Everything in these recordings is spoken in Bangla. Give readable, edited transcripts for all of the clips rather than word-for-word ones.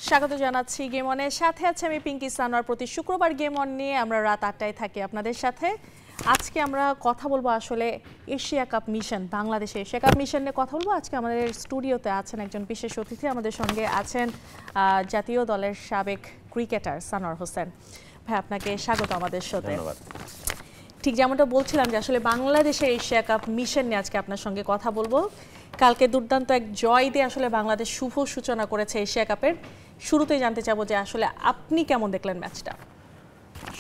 স্বাগত জানাচ্ছি গেম অনের সাথে আছে আমি পিঙ্কি সানোয়ার। প্রতি শুক্রবার গেম অন নিয়ে আমরা রাত ৮টায় থাকি আপনাদের সাথে। আজকে আমরা কথা বলবো আসলে এশিয়া কাপ মিশন, বাংলাদেশে এশিয়া কাপ মিশন নিয়ে কথা বলবো। আজকে আমাদের স্টুডিওতে আছেন একজন বিশেষ অতিথি, আমাদের সঙ্গে আছেন জাতীয় দলের সাবেক ক্রিকেটার সানোয়ার হোসেন। ভাই আপনাকে স্বাগত আমাদের সাথে। ধন্যবাদ। ঠিক যেমনটা বলছিলাম যে আসলে বাংলাদেশের এশিয়া কাপ মিশন নিয়ে আজকে আপনার সঙ্গে কথা বলবো। কালকে দুর্দান্ত এক জয় দিয়ে আসলে বাংলাদেশ শুভ সূচনা করেছে এশিয়া কাপের। শুরুতেই জানতে চাবো যে আসলে আপনি কেমন দেখলেন ম্যাচটা?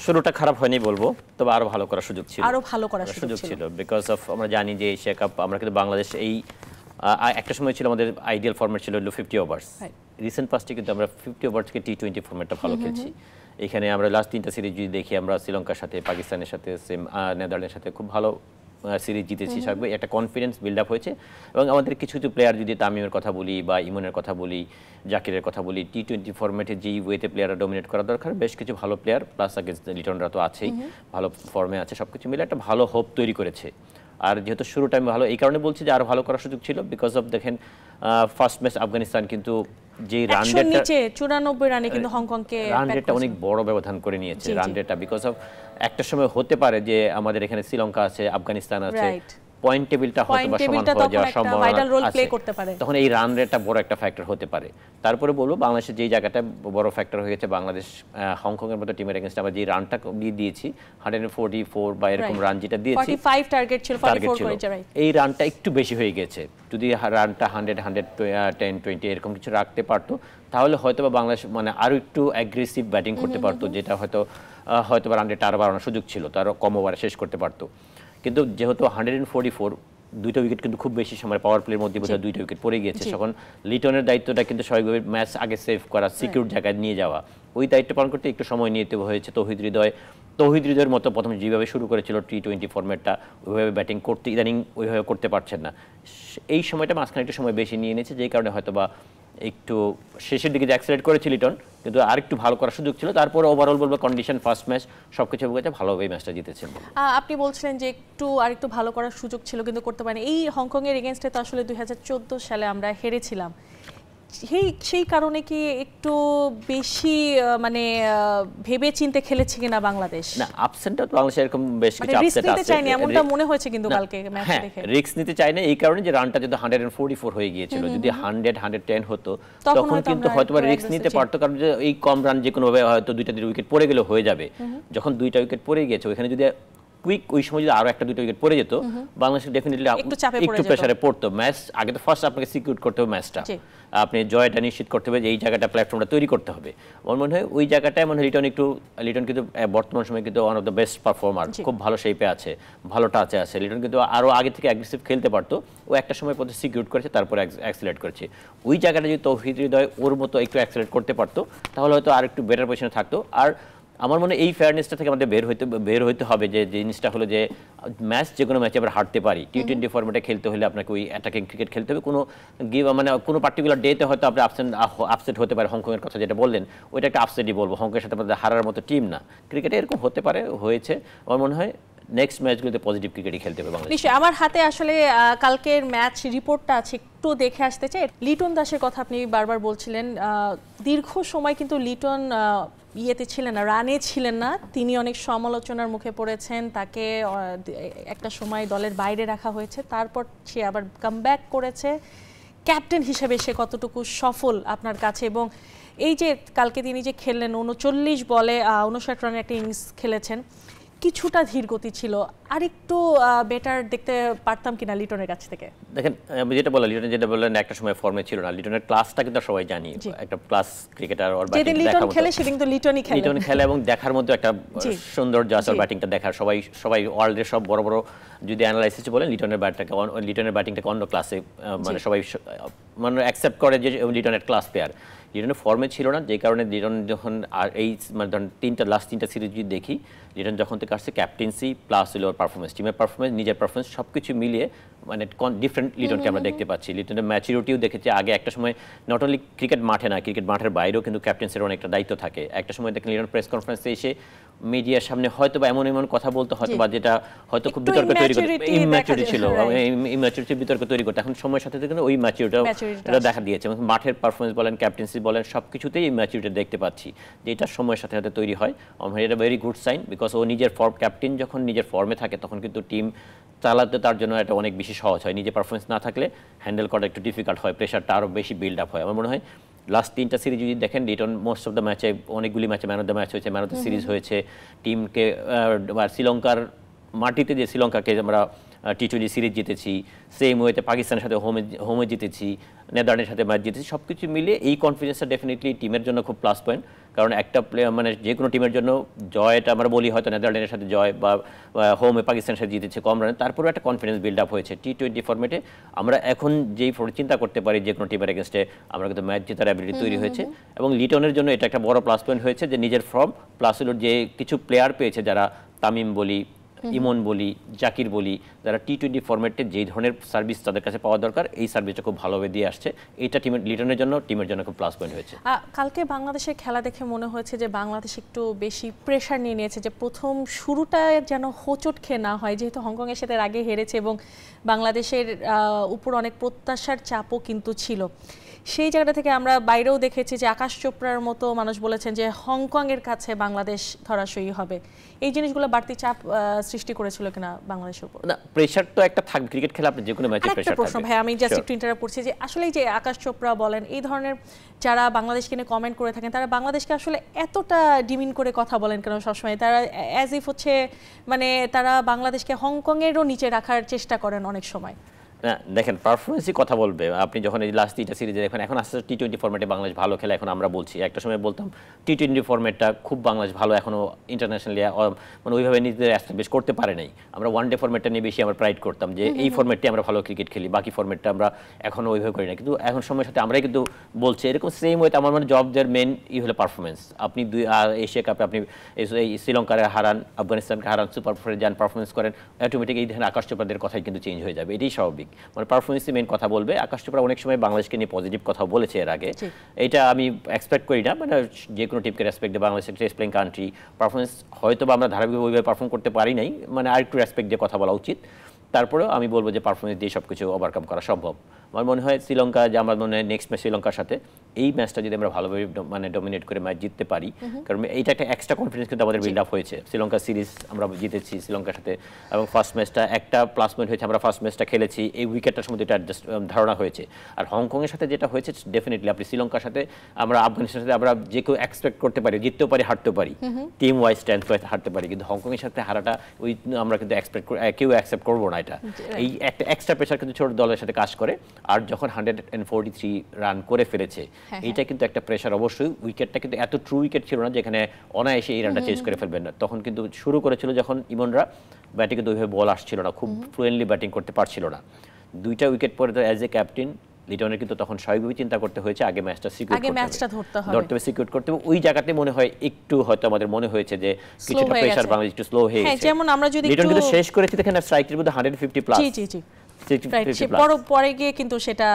শুরুটা খারাপ হয়নি বলবো, তবে আরো ভালো করার সুযোগ ছিল। আরো ভালো করার সুযোগ ছিল বিকজ অফ আমরা জানি যে এশিয়া কাপ আমরা কিন্তু বাংলাদেশ এই একটা সময় ছিল আমাদের আইডিয়াল ফরম্যাট ছিল 50 ওভার্স। রিসেন্ট পাস্টে কিন্তু আমরা 50 ওভার থেকে টি20 ফরম্যাটটা ভালো খেলছি। এখানে আমরা লাস্ট 3টা সিরিজ যদি দেখি, আমরা শ্রীলঙ্কার সাথে, পাকিস্তানের সাথে, নেদারল্যান্ডের সাথে খুব ভালো সিরিজ জিতেছি। সবাই একটা কনফিডেন্স বিল্ড আপ হয়েছে এবং আমাদের কিছু কিছু প্লেয়ার যদি তামিমের কথা বলি বা ইমনের কথা বলি, জাকিরের কথা বলি, টি20 ফরম্যাটে যেই ওয়েতে প্লেয়াররা ডমিনেট করা দরকার, বেশ কিছু ভালো প্লেয়ার প্লাস আগেন্স্ট লিটনরা তো আছেই, ভালো ফর্মে আছে, সবকিছু মিলে একটা ভালো হোপ তৈরি করেছে। আর যেহেতু শুরুটা আমি ভালো, এই কারণে বলছি যে আরো ভালো করার সুযোগ ছিল। বিকজ অফ দেখেন ফার্স্ট ম্যাচ আফগানিস্তান কিন্তু যে রান রেটটা 94 রানে কিন্তু হংকংকে রান রেটটা অনেক বড় ব্যবধান করে নিয়েছে। রান রেটটা বিকজ অফ একটা সময় হতে পারে যে আমাদের এখানে শ্রীলঙ্কা আছে, আফগানিস্তান আছে, পয়েন্ট টেবিলটা হয়তো বা সমান হয়ে যাওয়ার সম্ভাবনা আছে, তখন এই রান রেটটা বড় একটা ফ্যাক্টর হতে পারে। তারপরে বলবো বাংলাদেশের যেই জায়গাটা বড় ফ্যাক্টর হয়ে গেছে, বাংলাদেশ হংকং এর মতো টিমের এগেইনস্ট আমরা যে রানটা দিয়েছি 144 বা এরকম রান যেটা দিয়েছি, 45 টার্গেট ছিল, 44 করেছে, এই রানটা একটু বেশি হয়ে গেছে। যদি রানটা 100 110 20 এরকম কিছু রাখতে পারতো, তাহলে হয়তো বা বাংলাদেশ মানে আরো একটু অ্যাগ্রেসিভ ব্যাটিং করতে পারতো, যেটা হয়তো বা রান রেট আরো বাড়ানোর সুযোগ ছিল, তারও কম ওভারে শেষ করতে পারতো। কিন্তু যেহেতু 144, দুইটা উইকেট কিন্তু খুব বেশি সময় পাওয়ার প্লের মধ্যে বোধহয় দুইটা উইকেট পড়ে গিয়েছে, তখন লিটনের দায়িত্বটা কিন্তু স্বাভাবিকভাবে ম্যাচ আগে সেভ করা, সিকিউর জায়গায় নিয়ে যাওয়া, ওই দায়িত্ব পালন করতে একটু সময় নিতে হয়েছে। তৌহিদ হৃদয়ের মতো প্রথমে যেভাবে শুরু করেছিল টি20 ফরম্যাটটা, ওইভাবে ব্যাটিং করতে ইদানিং ওইভাবে করতে পারছেন না। এই সময়টা মাঝখানে একটু সময় বেশি নিয়ে নিয়েছে, যেই কারণে হয়তো বা একটু শেষের দিকে যে অ্যাক্সিলারেট করেছে লিটন, কিন্তু আরেকটু ভালো করার সুযোগ ছিল। তারপরে ওভারঅল বলবো কন্ডিশন, ফার্স্ট ম্যাচ সবকিছু বুঝে ভালোভাবে ম্যাচটা জিতেছেন। আপনি বলছিলেন যে আরেকটু ভালো করার সুযোগ ছিল কিন্তু করতে পারেনি। এই হংকং এর এগেইনস্টে তো আসলে 2014 সালে আমরা হেরেছিলাম, সেই কারণে কি একটু বেশি মানে ভেবে চিন্তে খেলেছে কিনা বাংলাদেশ? না, আপসেটটা তো বাংলাদেশ এরকম বেশ কিছু আপসেট আছে, চাইনি এমনটা মনে হয়েছে কিন্তু কালকে ম্যাচ দেখে। রিস্ক নিতে চাই না এই কারণে যে রানটা যদি 144 হয়ে গিয়েছিল, যদি 100 110 হতো তখন কিন্তু হয়তোবা রিস্ক নিতে পারতো, কারণ যে এই কম রান যে কোনো ভাবে হয়তো দুইটা উইকেট পড়ে গেলে হয়ে যাবে। যখন দুইটা উইকেট পড়ে গিয়েছে, ওখানে যদি কুইক ওই সময় যদি আরো একটা দুটো উইকেট পড়ে যেত, বাংলাদেশ ডেফিনেটলি একটু প্রেসারে পড়তো। ম্যাচ আগে তো ফার্স্ট আপনাকে সিকিউর করতে হবে ম্যাচটা, আপনি জয়টা নিশ্চিত করতে হবে, এই জায়গাটা প্ল্যাটফর্মটা তৈরি করতে হবে। আমার মনে হয় ওই জায়গাটায় মনে হয় লিটন কিন্তু বর্তমান সময় কিন্তু one of the best performer, খুব ভালো শেপে আছে, ভালো টাচে আছে। লিটন কিন্তু আরো আগে থেকে অ্যাগ্রেসিভ খেলতে পারতো, ও একটা সময় পর্যন্ত সিকিউর করেছে, তারপরে অ্যাক্সিলারেট করেছে। ওই জায়গাটা যদি তৌহিদ হৃদয় ওর মতো একটু অ্যাক্সিলারেট করতে পারতো, তাহলে হয়তো আর একটু বেটার পজিশনে থাকতো। আর আমার মনে হয় এই ফেয়ারনেসটা থেকে আমাদের বের হইতে হবে, যে জিনিসটা হলো যে ম্যাচ যে কোনো ম্যাচে আমরা হারতে পারি। টি20 ফরম্যাটে খেলতে হলে আপনাকে ওই অ্যাটাকিং ক্রিকেট খেলতে হবে। মানে কোনো পার্টিকুলার ডেতে হয়তো আপনি আপসেট হতে পারে। হংকংয়ের কথা যেটা বললেন, ওইটা একটা আপসেটই বলবো, হংকংয়ের সাথে আমাদের হারার মতো টিম না। ক্রিকেটে এরকম হতে পারে, হয়েছে। আমার মনে হয় নেক্সট ম্যাচগুলোতে পজিটিভ ক্রিকেটই খেলতে হবে বাংলাদেশ। নিশ্চয়ই। আমার হাতে আসলে কালকের ম্যাচ রিপোর্টটা আছে, একটু দেখে আসতে চাই। লিটন দাসের কথা আপনি বারবার বলছিলেন, দীর্ঘ সময় কিন্তু লিটন ইয়েতে ছিলেন না, রানে ছিলেন না। তিনি অনেক সমালোচনার মুখে পড়েছেন, তাকে একটা সময় দলের বাইরে রাখা হয়েছে, তারপর সে আবার কামব্যাক করেছে। ক্যাপ্টেন হিসেবে সে কতটুকু সফল আপনার কাছে? এবং এই যে কালকে তিনি যে খেললেন 39 বলে 59 রানের একটা ইনিংস খেলেছেন, কিছুটা ধীর গতি ছিল, আরেকটু বেটার দেখতে পারতাম কিনা লিটনের কাছ থেকে? দেখেন যেটা বললেন, লিটন যেটা বললেন একটা সময় ফর্মে ছিল না। লিটনের ক্লাসটা কিন্তু সবাই জানি, একটা ক্লাস ক্রিকেটার, ওর ব্যাটিং লিটন খেলে সেদিন তো লিটন খেলে এবং দেখার মধ্যে একটা সুন্দর জাসার ব্যাটিংটা দেখার, সবাই ওয়ার্ল্ডের সব বড় বড় যদি অ্যানালাইসিস বলেন লিটনের ব্যাটিংটাকে অন্য ক্লাসে মানে সবাই মানে অ্যাকসেপ্ট করে যে লিটনের ক্লাস প্লেয়ার। লিটনের ফর্মে ছিল না, যে কারণে লিটন যখন আর এই মানে ধরেন লাস্ট তিনটা সিরিজ যদি দেখি, লিটন যখন থেকে আসছে ক্যাপ্টেন্সি প্লাস হলো ওর পারফরমেন্স, টিমের পারফরমেন্স, নিজের পারফরমেন্স সব কিছু মিলিয়ে মানে ডিফারেন্ট লিটনকে আমরা দেখতে পাচ্ছি। লিটনের ম্যাচুরিটিও দেখেছি আগে একটা সময় নট অনলি ক্রিকেট মাঠে না, ক্রিকেট মাঠের বাইরেও কিন্তু ক্যাপ্টেন্সির অনেকটা দায়িত্ব থাকে। একটা সময় দেখেন লিটন প্রেস কনফারেন্সে এসে মিডিয়ার সামনে হয়তো বা এমন কথা বলতো হয়তো বা যেটা হয়তো খুব বিতর্ক তৈরি করতো, ইম্যাচুরিটি ছিল, ইম্যাচুরিটি বিতর্ক তৈরি করতো। এখন সময়ের সাথে সাথে ওই ম্যাচুরিটিটা দেখা দিয়েছে, মাঠের পারফরমেন্স বলেন, ক্যাপ্টেন্সি বলেন, সবকিছুতেই এই ম্যাচুরিটি দেখতে পাচ্ছি, যেটা সময়ের সাথে সাথে তৈরি হয়। এটা ভেরি গুড সাইন, বিকজ ও নিজের ক্যাপ্টেন যখন নিজের ফর্মে থাকে তখন কিন্তু টিম চালাতে তার জন্য এটা অনেক বেশি সহজ হয়। নিজে পারফরমেন্স না থাকলে হ্যান্ডেল করা একটু ডিফিকাল্ট হয়, প্রেশারটা আরও বেশি বিল্ড আপ হয়। আমার মনে হয় লাস্ট 3টা সিরিজ যদি দেখেন, লিটন মোস্ট অফ দ্য ম্যাচে, অনেকগুলি ম্যাচে ম্যান অফ দ্য ম্যাচ হয়েছে, ম্যান অফ দ্য সিরিজ হয়েছে। টিমকে শ্রীলঙ্কার মাটিতে যে শ্রীলঙ্কাকে আমরা টি20 সিরিজ জিতেছি, সেম ওয়েতে পাকিস্তানের সাথে হোমে জিতেছি, নেদারল্যান্ডের সাথে ম্যাচ জিতেছি, সব কিছু মিলে এই কনফিডেন্সটা ডেফিনেটলি টিমের জন্য খুব প্লাস পয়েন্ট। কারণ একটা প্লেয়ার মানে যে কোনো টিমের জন্য জয়টা আমরা বলি হয়তো নেদারল্যান্ডের সাথে জয় বা হোমে পাকিস্তানের সাথে জিতেছে কম রানে, তারপরেও একটা কনফিডেন্স বিল্ড আপ হয়েছে। টি20 ফর্মেটে আমরা এখন যেই চিন্তা করতে পারি যে কোনো টিমের এগেনস্টে আমরা কিন্তু ম্যাচ জেতার অ্যাবিলিটি তৈরি হয়েছে। এবং লিটনের জন্য এটা একটা বড় প্লাস পয়েন্ট হয়েছে যে নিজের ফর্ম প্লাস হলো যে কিছু প্লেয়ার পেয়েছে, যারা তামিম বলি, ইমন বলি, জাকির বলি, যারা টি20 ফরম্যাটে যেই ধরনের সার্ভিস তাদের কাছে পাওয়া দরকার এই সার্ভিসটা খুব ভালোভাবে দিয়ে আসছে। এটা লিটনের জন্য, টিমের জন্য খুব প্লাস পয়েন্ট হয়েছে। কালকে বাংলাদেশের খেলা দেখে মনে হয়েছে যে বাংলাদেশ একটু বেশি প্রেশার নিয়ে নিয়েছে, যে প্রথম শুরুটা যেন হোঁচট খেয়ে না হয়, যেহেতু হংকংয়ের সাথে আগে হেরেছে এবং বাংলাদেশের উপর অনেক প্রত্যাশার চাপও কিন্তু ছিল। সেই জায়গাটা থেকে আমরা বাইরেও দেখেছি যে আকাশ চোপড়ার মতো মানুষ বলেছেন যে হংকংয়ের কাছে বাংলাদেশ ধরাশয়ী হবে। এই জিনিসগুলো বাড়তি চাপ সৃষ্টি করেছিল কিনা বাংলাদেশের উপর? না, প্রেশার তো একটা থাকবে, ক্রিকেট খেলা আপনি যে কোনো ম্যাচে প্রেশার থাকবে। প্রশ্ন ভাই, আমি জাস্ট একটু ইন্টারাপ্ট করছি যে আসলে যে আকাশ চোপড়া বলেন, এই ধরনের যারা বাংলাদেশকে নিয়ে কমেন্ট করে থাকেন, তারা বাংলাদেশকে আসলে এতটা ডিমিন করে কথা বলেন কেন সবসময়? তারা অ্যাজ ইফ হচ্ছে মানে তারা বাংলাদেশকে হংকংয়েরও নিচে রাখার চেষ্টা করেন অনেক সময়। না দেখেন, পারফরমেন্সই কথা বলবে। আপনি যখন এই লাস্ট 3টা সিরিজে দেখেন, এখন আস্তে আস্তে টি20 ফরম্যাটে বাংলাদেশ ভালো খেলা এখন আমরা বলছি। একটা সময় বলতাম টি20 ফরম্যাটটা খুব বাংলাদেশ ভালো এখনও ইন্টারন্যাশনালি মানে ওইভাবে নিজেদের অ্যাস্টাবলিশ করতে পারে নাই। আমরা ওয়ান ডে ফরম্যাটটা নিয়ে বেশি আমরা প্রাইড করতাম যে এই ফরম্যাটে আমরা ভালো ক্রিকেট খেলি, বাকি ফরম্যাটটা আমরা এখনও ওইভাবে করি না। কিন্তু এখন সময়ের সাথে আমরাই কিন্তু বলছি এরকম সেম ওয়েতে আমার মানে জবদের মেন হলো পারফরমেন্স। আপনি এশিয়া কাপে আপনি এই শ্রীলঙ্কারে হারান, আফগানিস্তানকে হারান, সুপার ফোরে যান, পারফরমেন্স করেন, অটোমেটিক এই ধরনের আকাশ চোপড়াদের কথাই কিন্তু চেঞ্জ হয়ে যাবে। এটাই স্বাভাবিক, মানে পারফরমেন্সই মেন কথা বলবে। আকাশ চোপড়া অনেক সময় বাংলাদেশকে নিয়ে পজিটিভ কথা বলেছে এর আগে, এটা আমি এক্সপেক্ট করি না। মানে যে কোনো টিমকে রেসপেক্ট দিয়ে, Bangladesh test playing country, performance হয়তো বা আমরা ধারাবাহিক ওইভাবে পারফর্ম করতে পারি নাই, মানে আরেকটু রেসপেক্ট দিয়ে কথা বলা উচিত। তারপরেও আমি বলবো যে পারফরমেন্স দিয়ে সব কিছু ওভারকাম করা সম্ভব। আমার মনে হয় শ্রীলঙ্কা, যে আমার মনে হয় নেক্সট ম্যাচ শ্রীলঙ্কার সাথে, এই ম্যাচটা যদি আমরা ভালোভাবে মানে ডমিনেট করে ম্যাচ জিততে পারি, কারণ এইটা একটা এক্সট্রা কনফিডেন্স কিন্তু আমাদের বিল্ড আপ হয়েছে। শ্রীলঙ্কা সিরিজ আমরা জিতেছি শ্রীলঙ্কার সাথে, এবং ফার্স্ট ম্যাচটা একটা প্লাস পয়েন্ট হয়েছে, আমরা ফার্স্ট ম্যাচটা খেলেছি, এই উইকেটটার সময় এটা অ্যাডজাস্ট ধারণা হয়েছে। আর হংকংয়ের সাথে যেটা হয়েছে, ডেফিনেটলি আপনি শ্রীলঙ্কার সাথে, আমরা আফগানিস্তানের সাথে আমরা যে কেউ এক্সপেক্ট করতে পারি জিততেও পারি, হারতেও পারি, টিম ওয়াইজ স্ট্রেংথ ওয়াইজ হারতে পারি, কিন্তু হংকংয়ের সাথে হারাটা ওই আমরা কিন্তু কেউ অ্যাকসেপ্ট করবো না। এটা এই একটা এক্সট্রা প্রেশার কিন্তু ছোট দলের সাথে কাজ করে। আর যখন 143 রান করে ফেলেছে, এইটা কিন্তু একটা প্রেশার অবশ্যই। উইকেটটা কিন্তু এত ট্রু উইকেট ছিল না যেখানে অনায়াসে এই রানটা চেঞ্জ করে ফেলবেন না। তখন কিন্তু শুরু করেছিল যখন ইমনরা ব্যাটিং কিন্তু ওইভাবে বল আসছিল না, খুব ফ্লুয়েন্টলি ব্যাটিং করতে পারছিল না। 2টা উইকেট পরে তো অ্যাজ এ ক্যাপ্টেন লিটনের কিন্তু তখন স্বাভাবিকভাবে চিন্তা করতে হয়েছে আগে ম্যাচটা সিকিউর করতে হবে, সিকিউর করতে হবে। ওই জায়গাতে মনে হয় একটু হয়তো আমাদের মনে হয়েছে যে কিছুটা প্রেশার বাংলাদেশ একটু স্লো হয়ে গেছে। যেমন আমরা যদি লিটন কিন্তু শেষ করেছে দেখেন স্ট্রাইকের মধ্যে 150 প্লাস, পরে গিয়ে কিন্তু সেটা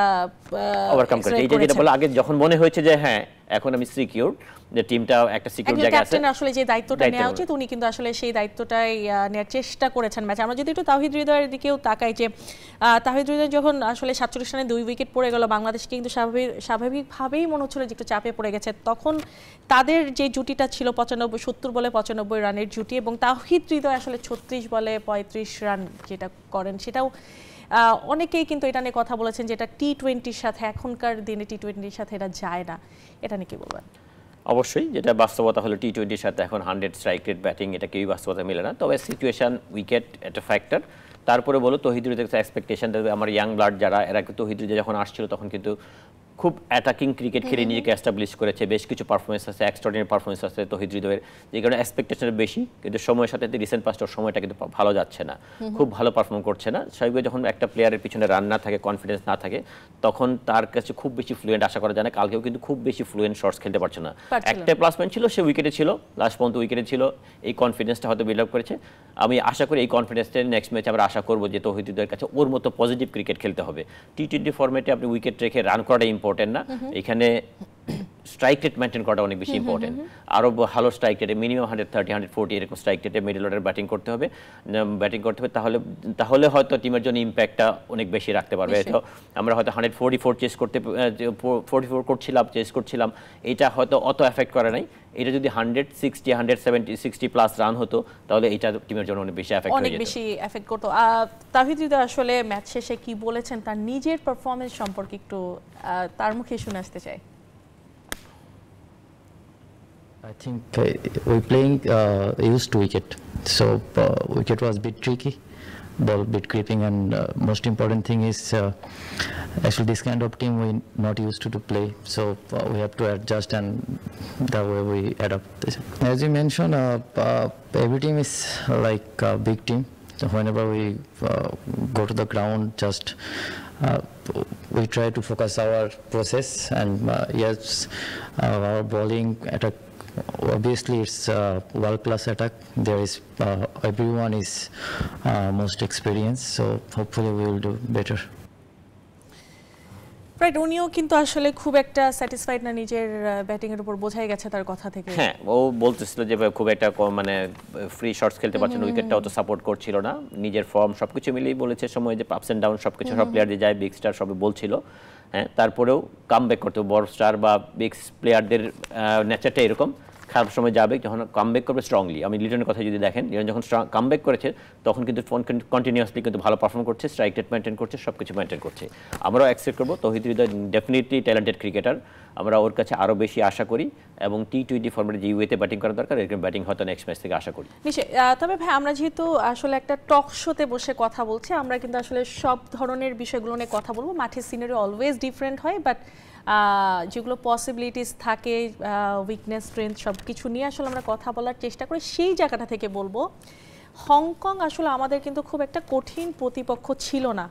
ওভারকাম করেছে। এই যেটা বলা আগে যখন মনে হয়েছে যে হ্যাঁ এখন আমি সিকিউর, যে টিমটা একটা সিকিউর জায়গায় আছে, ক্যাপ্টেন আসলে যে দায়িত্বটা নেওয়া উচিত উনি কিন্তু আসলে সেই দায়িত্বটাই নেওয়ার চেষ্টা করেছেন ম্যাচে। আমরা যদি একটু তাওহিদ হৃদয়ের দিকেও তাকাই, যে তাওহিদ হৃদয় যখন আসলে 47 রানে 2 উইকেট পড়ে গেল, বাংলাদেশকে কিন্তু স্বাভাবিকভাবেই মনে হচ্ছিল যে একটু চাপে পড়ে গেছে। তখন তাদের যে জুটিটা ছিল 70 বলে 95 রানের জুটি, এবং তাওহিদ হৃদয় আসলে 36 বলে 35 রান যেটা করেন, সেটাও অনেকেই কিন্তু এটা নিয়ে কথা বলেছেন যে এটা টি20-র সাথে, এখনকার দিনে টি20-র সাথে এটা যায় না। এটা নিয়ে কি বলবেন? অবশ্যই যেটা বাস্তবতা হলো টি20-র সাথে এখন 100 স্ট্রাইক রেট ব্যাটিং, এটা কেউই বাস্তবতা মেলে না। তবে সিচুয়েশন, উইকেট একটা ফ্যাক্টর। তারপরে বলো তৌহিদ হৃদয়ের এক্সপেকটেশন, আমার ইয়াং ব্লাড যারা, এরা তৌহিদ হৃদয় যখন আসছিল তখন কিন্তু খুব অ্যাটাকিং ক্রিকেট খেলে নিজেকে এস্টাবলিশ করেছে, বেশ কিছু পারফরমেন্স আছে, এক্সট্রাঅর্ডিনারি পারফরমেন্স আছে তৌহিদ হৃদয়ের, যে কারণে এক্সপেকটেশন বেশি, কিন্তু সময়ের সাথে রিসেন্ট পাস্টের সময়টা কিন্তু ভালো যাচ্ছে না, খুব ভালো পারফর্ম করছে না। স্বাভাবিকভাবে যখন একটা প্লেয়ারের পিছনে রান না থাকে, কনফিডেন্স না থাকে, তখন তার কাছে খুব বেশি ফ্লুয়েন্ট আশা করা যায় না। কালকেও কিন্তু খুব বেশি ফ্লুয়েন্ট শটস খেলতে পারছে না, একটা প্লাস পয়েন্ট ছিল, সে উইকেটে ছিল, লাস্ট পর্যন্ত উইকেটে ছিল, এই কনফিডেন্সটা হয়তো বিল্ড আপ করেছে। আমি আশা করি এই কনফিডেন্সটা নেক্সট ম্যাচে আমরা আশা করবো যে তৌহিদ হৃদয়ের কাছে ওর মতো পজিটিভ ক্রিকেট খেলতে হবে। টি-20 ফরম্যাটে আপনি উইকেট রেখে রান করাটা ইম্পর্টেন্ট না, এখানে স্ট্রাইক রেট মেনটেন করাটা অনেক বেশি ইম্পর্টেন্ট। আরও ভালো স্ট্রাইক রেটে মিনিমাম 130 140 এরকম স্ট্রাইক রেটে মিডল অর্ডার ব্যাটিং করতে হবে, তাহলে হয়তো টিমের জন্য ইম্প্যাক্টটা অনেক বেশি রাখতে পারবে। তো আমরা হয়তো 144 চেস করছিলাম, এটা হয়তো অত এফেক্ট করে নাই। এটা যদি 160 170 60 প্লাস রান হতো, তাহলে এটা টিমের জন্য অনেক বেশি এফেক্ট হয়ে যেত, অনেক বেশি এফেক্ট করতো। তাহিদ হৃদয় আসলে ম্যাচ শেষে কি বলেছেন তার নিজের পারফরম্যান্স সম্পর্কে একটু তার মুখে শুনে আসতে চাই। I think we playing used to wicket, so wicket was a bit tricky, ball a bit creeping, and most important thing is actually this kind of team we not used to play, so we have to adjust, and the way we adapt. As you mentioned, every team is like a big team, so whenever we go to the ground, just we try to focus our process, and yes, our bowling attack, obviously it's world-class attack. There is everyone is most experienced, so hopefully we will do better. Right, উনিও কিন্তু আসলে খুব একটা স্যাটিসফাইড না নিজের ব্যাটিং এর উপর, বোঝাই গেছে তার কথা থেকে। হ্যাঁ, ও বলতেছিল যে খুব একটা মানে ফ্রি শটস খেলতে পারছে না, উইকেটটাও তো সাপোর্ট করছিল না, নিজের ফর্ম সবকিছু মিলিয়ে বলেছে সময় যে আপস এন্ড ডাউন সবকিছু, সব প্লেয়ার যে যায় বিগ স্টার সবই বলছিল। হ্যাঁ, তারপরেও কামব্যাক করতে, বড় স্টার বা বিগ প্লেয়ারদের নেচারটা এরকম, খারাপ সময় যাবে, যখন কামব্যাক করবে স্ট্রংলি। আমি লিটনের কথা যদি দেখেন, লিটন যখন কামব্যাক করেছে তখন কিন্তু কন্টিনিউয়াসলি কিন্তু ভালো পারফর্ম করছে, স্ট্রাইক রেট মেনটেন করছে, সব কিছু মেনটেন করছে। আমরাও অ্যাকসেপ্ট করবো তৌহিদ হৃদয় ডেফিনেটলি ট্যালেন্টেড ক্রিকেটার, আমরা ওর কাছে আরও বেশি আশা করি, এবং টি-20 ফরম্যাটে যে ওয়েতে ব্যাটিং করা দরকার এরকম ব্যাটিং হয়তো নেক্সট ম্যাচ থেকে আশা করি। তবে ভাই, আমরা যেহেতু আসলে একটা টক শোতে বসে কথা বলছি, আমরা কিন্তু আসলে সব ধরনের বিষয়গুলো নিয়ে কথা বলবো। মাঠের সিনারি অলওয়েজ ডিফারেন্ট হয়, বাট যেগুলো পসিবিলিটিস থাকে, উইকনেস স্ট্রেংথ সব কিছু নিয়ে আসলে আমরা কথা বলার চেষ্টা করি। সেই জায়গাটা থেকে বলবো, হংকং আসলে আমাদের কিন্তু খুব একটা কঠিন প্রতিপক্ষ ছিল না।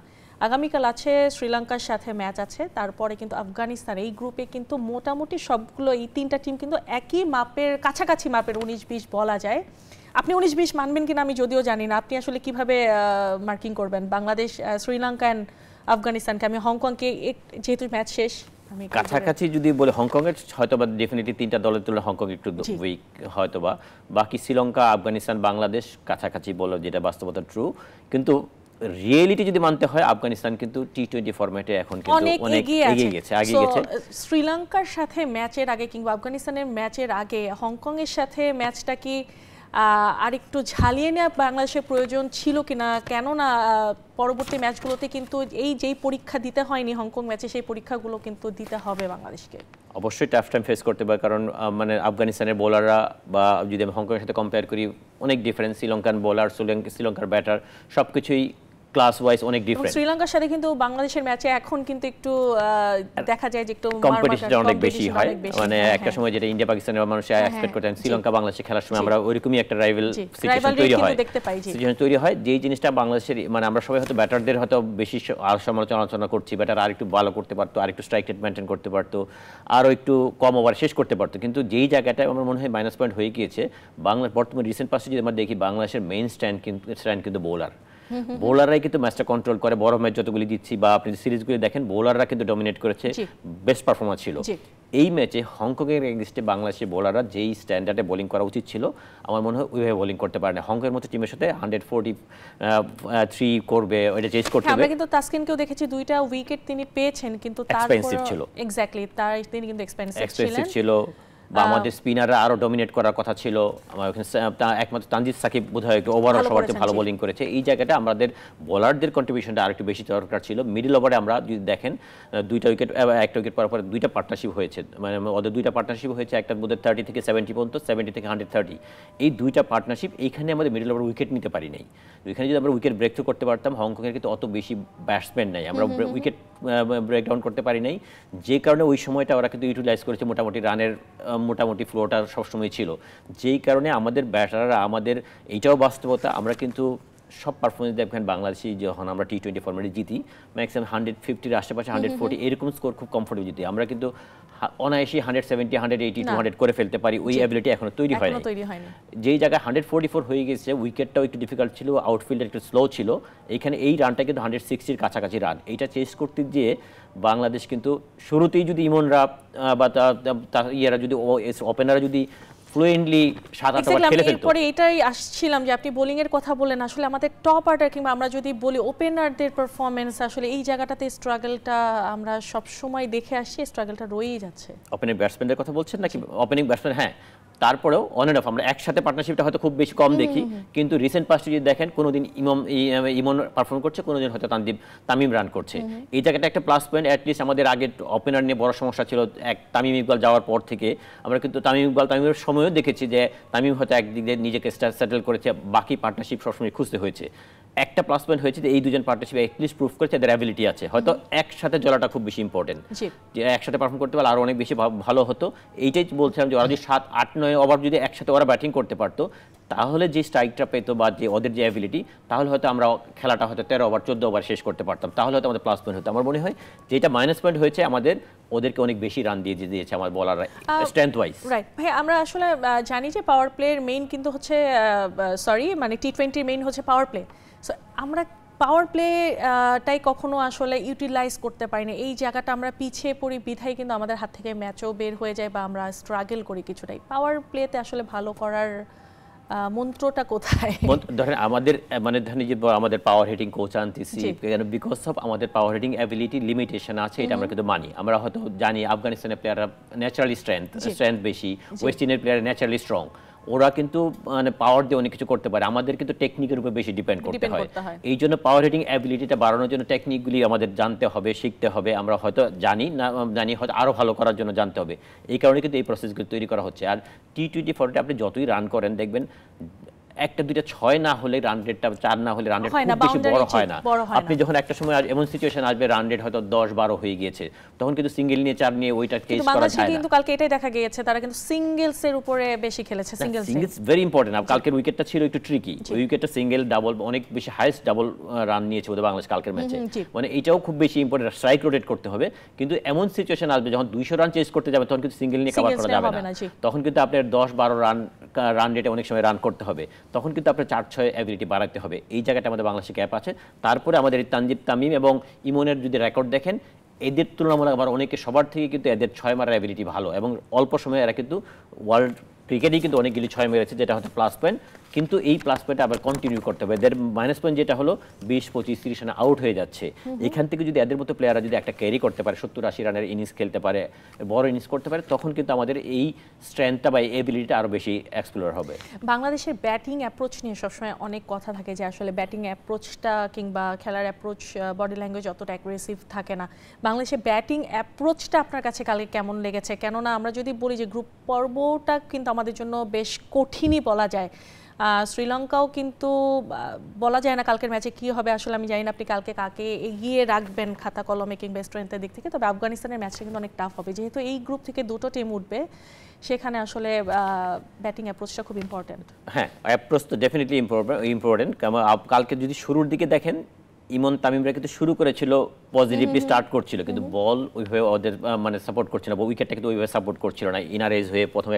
আগামীকাল আছে শ্রীলঙ্কার সাথে ম্যাচ আছে, তারপরে কিন্তু আফগানিস্তান। এই গ্রুপে কিন্তু মোটামুটি সবগুলো, এই তিনটা টিম কিন্তু একই মাপের, কাছাকাছি মাপের, 19-20 বলা যায়। আপনি 19-20 মানবেন কিনা আমি যদিও জানি না, আপনি আসলে কিভাবে মার্কিং করবেন বাংলাদেশ, শ্রীলঙ্কা অ্যান্ড আফগানিস্তানকে? আমি হংকংকে, যেহেতু ম্যাচ শেষ, কাছাকাছি যদি বলে হংকংয়ের হয়তো বা ডেফিনেটলি তিনটা দলের তুলনায় হংকং একটু উইক হয়তো বা, বাকি শ্রীলঙ্কা, আফগানিস্তান, বাংলাদেশ কাছাকাছি বলো, যেটা বাস্তবতা ট্রু। কিন্তু রিয়েলিটি যদি মানতে হয়, আফগানিস্তান কিন্তু টি-20 ফরম্যাটে এখন কিন্তু অনেক এগিয়ে গেছে। শ্রীলঙ্কার সাথে ম্যাচের আগে কিংবা আফগানিস্তানের ম্যাচের আগে হংকং এর সাথে ম্যাচটা কি আরেকটু ঝালিয়ে নেওয়া বাংলাদেশের প্রয়োজন ছিল কিনা? কেননা পরবর্তী ম্যাচগুলোতে কিন্তু এই যেই পরীক্ষা দিতে হয়নি হংকং ম্যাচে, সেই পরীক্ষাগুলো কিন্তু দিতে হবে বাংলাদেশকে। অবশ্যই টাফ টাইম ফেস করতে পারে, কারণ মানে আফগানিস্তানের বোলাররা, বা যদি আমি হংকংয়ের সাথে কম্পেয়ার করি, অনেক ডিফারেন্স। শ্রীলঙ্কান বোলার, শ্রীলঙ্কার ব্যাটার সবকিছুই ক্লাস ওয়াইজ অনেক ডিফারেন্ট। শ্রীলঙ্কার সাথে কিন্তু বাংলাদেশের ম্যাচে এখন কিন্তু একটু দেখা যায় যে একটু কম্পিটিশনটা অনেক বেশি হয়। মানে একটা সময় যেটা ইন্ডিয়া পাকিস্তানের মানুষ এক্সপেক্ট করতেন, শ্রীলঙ্কা বাংলাদেশে খেলার সময় আমরা ওইরকমই একটা রাইভাল সিচুয়েশন তৈরি হয়, যেই জিনিসটা বাংলাদেশের, মানে আমরা সবাই হয়তো ব্যাটারদের হয়তো বেশি সমালোচনা করছি, ব্যাটার আর একটু ভালো করতে পারতো, আর একটু স্ট্রাইক রেট মেনটেন করতে পারতো, আরও একটু কম ওভার শেষ করতে পারতো। কিন্তু যেই জায়গাটায় আমার মনে হয় মাইনাস পয়েন্ট হয়ে গিয়েছে, বর্তমানে রিসেন্ট পাসে যদি আমরা দেখি, বাংলাদেশের মেইন স্ট্যান্ড কিন্তু বোলাররাই কিন্তু ম্যাচটা কন্ট্রোল করে। বড় ম্যাচ যতগুলি দিচ্ছি বা আপনি সিরিজগুলি দেখেন, বোলাররা কিন্তু ডমিনেট করেছে, বেস্ট পারফরম্যান্স ছিল। এই ম্যাচে হংকংয়ের এগেইনস্টে বাংলাদেশের বোলাররা যেই স্ট্যান্ডার্ডে বোলিং করা উচিত ছিল, আমার মনে হয় ওইভাবে বোলিং করতে পারে না। হংকংয়ের মতো টিমের সাথে 143 করবে, ওইটা চেস করতে হবে। আমরা কিন্তু তাসকিনকেও দেখেছি, 2টা উইকেট তিনি পেয়েছেন, কিন্তু তারপর ছিল এক্স্যাক্টলি তিনি কিন্তু এক্সপেন্সিভ ছিল। বা আমাদের স্পিনাররা আরো ডমিনেট করার কথা ছিল। আমার ওখানে একমাত্র তানজিদ সাকিব বোধহয় একটু ওভারঅল সবার চেয়ে ভালো বোলিং করেছে। এই জায়গাটা আমাদের বোলারদের কন্ট্রিবিউশনটা আরেকটু বেশি দরকার ছিল। মিডল ওভারে আমরা যদি দেখেন দুইটা উইকেট, একটা উইকেট পর দুইটা পার্টনারশিপ হয়েছে, মানে ওদের দুইটা পার্টনারশিপ হয়েছে, একটা বোধহয় 30 থেকে 70 পর্যন্ত, 70 থেকে 130। এই দুইটা পার্টনারশিপ এইখানে আমাদের মিডল ওভার উইকেট নিতে পারি নাই। এখানে যদি আমরা উইকেট ব্রেক থ্রু করতে পারতাম, হংকংয়ের কিন্তু অত বেশি ব্যাটসম্যান নাই, আমরা উইকেট ব্রেকডাউন করতে পারি নাই, যে কারণে ওই সময়টা ওরা কিন্তু ইউটিলাইজ করেছে, মোটামুটি রানের মোটামুটি ফ্লোটা সবসময় ছিল, যেই কারণে আমাদের ব্যাটাররা, আমাদের এইটাও বাস্তবতা, আমরা কিন্তু সব পারফরমেন্স দেখবেন বাংলাদেশি যখন আমরা টি20 ফরম্যাটে জিতি ম্যাক্সিমাম 150-র আশেপাশে, 140 এরকম স্কোর খুব কমফোর্টেবল জিতি। আমরা কিন্তু অনায়াসে 170, 180, 200 করে ফেলতে পারি, ওই অ্যাবিলিটি এখনো তৈরি হয়নি। যেই জায়গায় 144 হয়ে গেছে, উইকেটটাও একটু ডিফিকাল্ট ছিল, আউটফিল্ডের একটু স্লো ছিল, এইখানে এই রানটা কিন্তু 160-র কাছাকাছি রান। এইটা চেস করতে গিয়ে বাংলাদেশ কিন্তু শুরুতেই যদি ইমনরা বা ইয়েরা যদি ওপেনাররা যদি ফ্লুয়েন্টলি 7-8 ওভার খেলে ফেলতো। এরপরে এটাই আসছিলাম যে আপনি বোলিং এর কথা বলেন, আসলে আমাদের টপ অর্ডার কিংবা আমরা যদি বলি ওপেনারদের পারফরম্যান্স, আসলে এই জায়গাটাতে স্ট্রাগলটা আমরা সব সময় দেখে আসছি, স্ট্রাগলটা রয়েই যাচ্ছে। ওপেনিং ব্যাটসম্যানদের কথা বলছেন নাকি? ওপেনিং ব্যাটসম্যান, হ্যাঁ, তারপরেও অন এন্ড অফ আমরা একসাথে পার্টনারশিপটা হয়তো খুব বেশি কম দেখি, কিন্তু রিসেন্ট পাস্টে যদি দেখেন কোনোদিন ইমন পারফর্ম করছে, কোনোদিন হয়তো তামিম রান করছে। এই জায়গাটা একটা প্লাস পয়েন্ট। অ্যাটলিস্ট আমাদের আগে ওপেনার নিয়ে বড় সমস্যা ছিল তামিম ইকবাল যাওয়ার পর থেকে, আমরা কিন্তু তামিমের সময়ও দেখেছি যে তামিম হয়তো একদিক দিয়ে নিজেকে সেটেল করেছে, বাকি পার্টনারশিপ সবসময় খুঁজতে হয়েছে। একটা প্লাস পয়েন্ট হয়েছে যে এই দুজন পার্টনারশিপ অ্যাটলিস্ট প্রুভ করেছে এদের অ্যাবিলিটি আছে। হয়তো একসাথে চলাটা খুব বেশি ইম্পর্টেন্ট, যে একসাথে পারফর্ম করতে পারলে আরো অনেক বেশি ভালো হতো। এইটাই বলছিলাম যে ওরা যদি 7, 8, 9 ওভার যদি একসাথে ওরা ব্যাটিং করতে পারতো, তাহলে যে স্ট্রাইকটা পেতো বা যে ওদের যে অ্যাবিলিটি, তাহলে হয়তো আমরা খেলাটা হয়তো 13 ওভার 14 ওভার শেষ করতে পারতাম, তাহলে হয়তো আমাদের প্লাস পয়েন্ট হতো। আমার মনে হয় যেটা মাইনাস পয়েন্ট হয়েছে আমাদের, ওদেরকে অনেক বেশি রান দিয়েছে আমার বলাররা স্ট্রেংথ ওয়াইজ। রাইট ভাই, আমরা আসলে জানি যে পাওয়ার প্লের মেইন কিন্তু হচ্ছে মানে টি20 মেইন হচ্ছে পাওয়ার প্লে। সো আমরা পাওয়ার প্লেটাই কখনো আসলে ইউটিলাইজ করতে পারি না। এই জায়গাটা আমরা পিছিয়ে পড়ি বিধায় কিন্তু আমাদের হাত থেকে ম্যাচও বের হয়ে যায় বা আমরা স্ট্রাগল করি কিছুটাই। পাওয়ার প্লেতে আসলে ভালো করার মন্ত্রটা কোথায়? ধরেন আমাদের ধরেন যে আমাদের পাওয়ার হিটিং কোচ আনতেছি কেন, বিকজ অফ আমাদের পাওয়ার হিটিং অ্যাবিলিটি লিমিটেশন আছে, এটা আমরা কিন্তু মানি। আমরা হয়তো জানি আফগানিস্তানের প্লেয়াররা ন্যাচারালি স্ট্রেংথ বেশি, ওয়েস্ট ইন্ডিয়ার প্লেয়ার ন্যাচারালি স্ট্রং, ওরা কিন্তু মানে পাওয়ার দিয়ে অনেক কিছু করতে পারে, আমাদের কিন্তু টেকনিকের উপর বেশি ডিপেন্ড করতে হয়। এই জন্য পাওয়ার হিটিং অ্যাবিলিটিটা বাড়ানোর জন্য টেকনিকগুলি আমাদের জানতে হবে, শিখতে হবে। আমরা হয়তো জানি হয়তো আরও ভালো করার জন্য জানতে হবে। এই কারণে কিন্তু এই প্রসেসগুলো তৈরি করা হচ্ছে। আর টি20 ফর্মেটে আপনি যতই রান করেন দেখবেন একটা দুইটা 6 না হলে রান রেটটা 4 না হলে রান রেট খুব বেশি বড় হয় না। আপনি যখন একটা সময় এমন সিচুয়েশন আসবে রান রেট হয়তো 10-12 হয়ে গিয়েছে, তখন কিন্তু সিঙ্গেল নিয়ে 4 নিয়ে ওইটা কেস করা যায় না। কিন্তু কালকে এটাই দেখা গিয়েছে, তারা কিন্তু সিঙ্গেলস এর উপরে বেশি খেলেছে। Singles very important. কালকের উইকেটটা ছিল একটু ট্রিকি, ওই উইকেটটা সিঙ্গেল ডাবল অনেক বেশি হাইয়েস্ট ডাবল রান নিয়েছে ওদের বাংলাদেশ কালকের ম্যাচে। মানে এটাও খুব বেশি ইম্পর্টেন্ট, স্ট্রাইক রোটেট করতে হবে। কিন্তু এমন সিচুয়েশন আসবে যখন 200 রান চেস করতে যাবে, তখন কিন্তু সিঙ্গেল নিয়ে কভার করা যাবে না। তখন কিন্তু আপনার 10-12 রান রেটে অনেক সময় রান করতে হবে, তখন কিন্তু আপনার 4-6 অ্যাবিলিটি বাড়াতে হবে। এই জায়গাটা আমাদের বাংলাদেশে গ্যাপ আছে। তারপরে আমাদের তানজিদ তামিম এবং ইমনের যদি রেকর্ড দেখেন, এদের তুলনামূলক আবার অনেকে সবার থেকে কিন্তু এদের 6 মারার অ্যাবিলিটি ভালো, এবং অল্প সময়ে এরা কিন্তু ওয়ার্ল্ড ক্রিকেটেই কিন্তু অনেকগুলি 6 মেরেছে, যেটা হচ্ছে প্লাস পয়েন্ট। কিন্তু এই প্লাস পয়েন্টটা আবার কন্টিনিউ করতে হবে। এদের মাইনাস পয়েন্ট যেটা হলো 20-25-30 রানে আউট হয়ে যাচ্ছে। এখান থেকে যদি এদের মতো প্লেয়াররা যদি একটা ক্যারি করতে পারে, 70-80 রানের ইনিংস খেলতে পারে, বড় ইনিংস করতে পারে, তখন কিন্তু আমাদের এই স্ট্রেংথটা বা এবিলিটিটা আরও বেশি এক্সপ্লোর হবে। বাংলাদেশের ব্যাটিং অ্যাপ্রোচ নিয়ে সবসময় অনেক কথা থাকে যে আসলে ব্যাটিং অ্যাপ্রোচটা কিংবা খেলার অ্যাপ্রোচ, বডি ল্যাঙ্গুয়েজ অতটা অ্যাগ্রেসিভ থাকে না। বাংলাদেশের ব্যাটিং অ্যাপ্রোচটা আপনার কাছে কালকে কেমন লেগেছে? কেননা আমরা যদি বলি যে গ্রুপ পর্বটা কিন্তু আমাদের জন্য বেশ কঠিনই বলা যায়। শ্রীলঙ্কাও কিন্তু বলা যায় না কালকের ম্যাচে কি হবে। আসলে আমি জানি না আপনি কালকে কাকে এগিয়ে রাখবেন খাতা কলমে কিংবা স্ট্রেংথের দিক থেকে, তবে আফগানিস্তানের ম্যাচটা কিন্তু অনেক টাফ হবে, যেহেতু এই গ্রুপ থেকে দুটো টিম উঠবে, সেখানে আসলে ব্যাটিং অ্যাপ্রোচটা খুব ইম্পর্টেন্ট। হ্যাঁ, অ্যাপ্রোচ তো ডেফিনেটলি ইম্পর্টেন্ট। কারণ কালকে যদি শুরুর দিকে দেখেন, ইমন তামিমরা কিন্তু শুরু করেছিল পজিটিভলি স্টার্ট করছিল, কিন্তু বল ওইভাবে ওদের মানে সাপোর্ট করছিল না, উইকেটটা কিন্তু ওইভাবে সাপোর্ট করছিল না। ইনার এজ হয়ে প্রথমে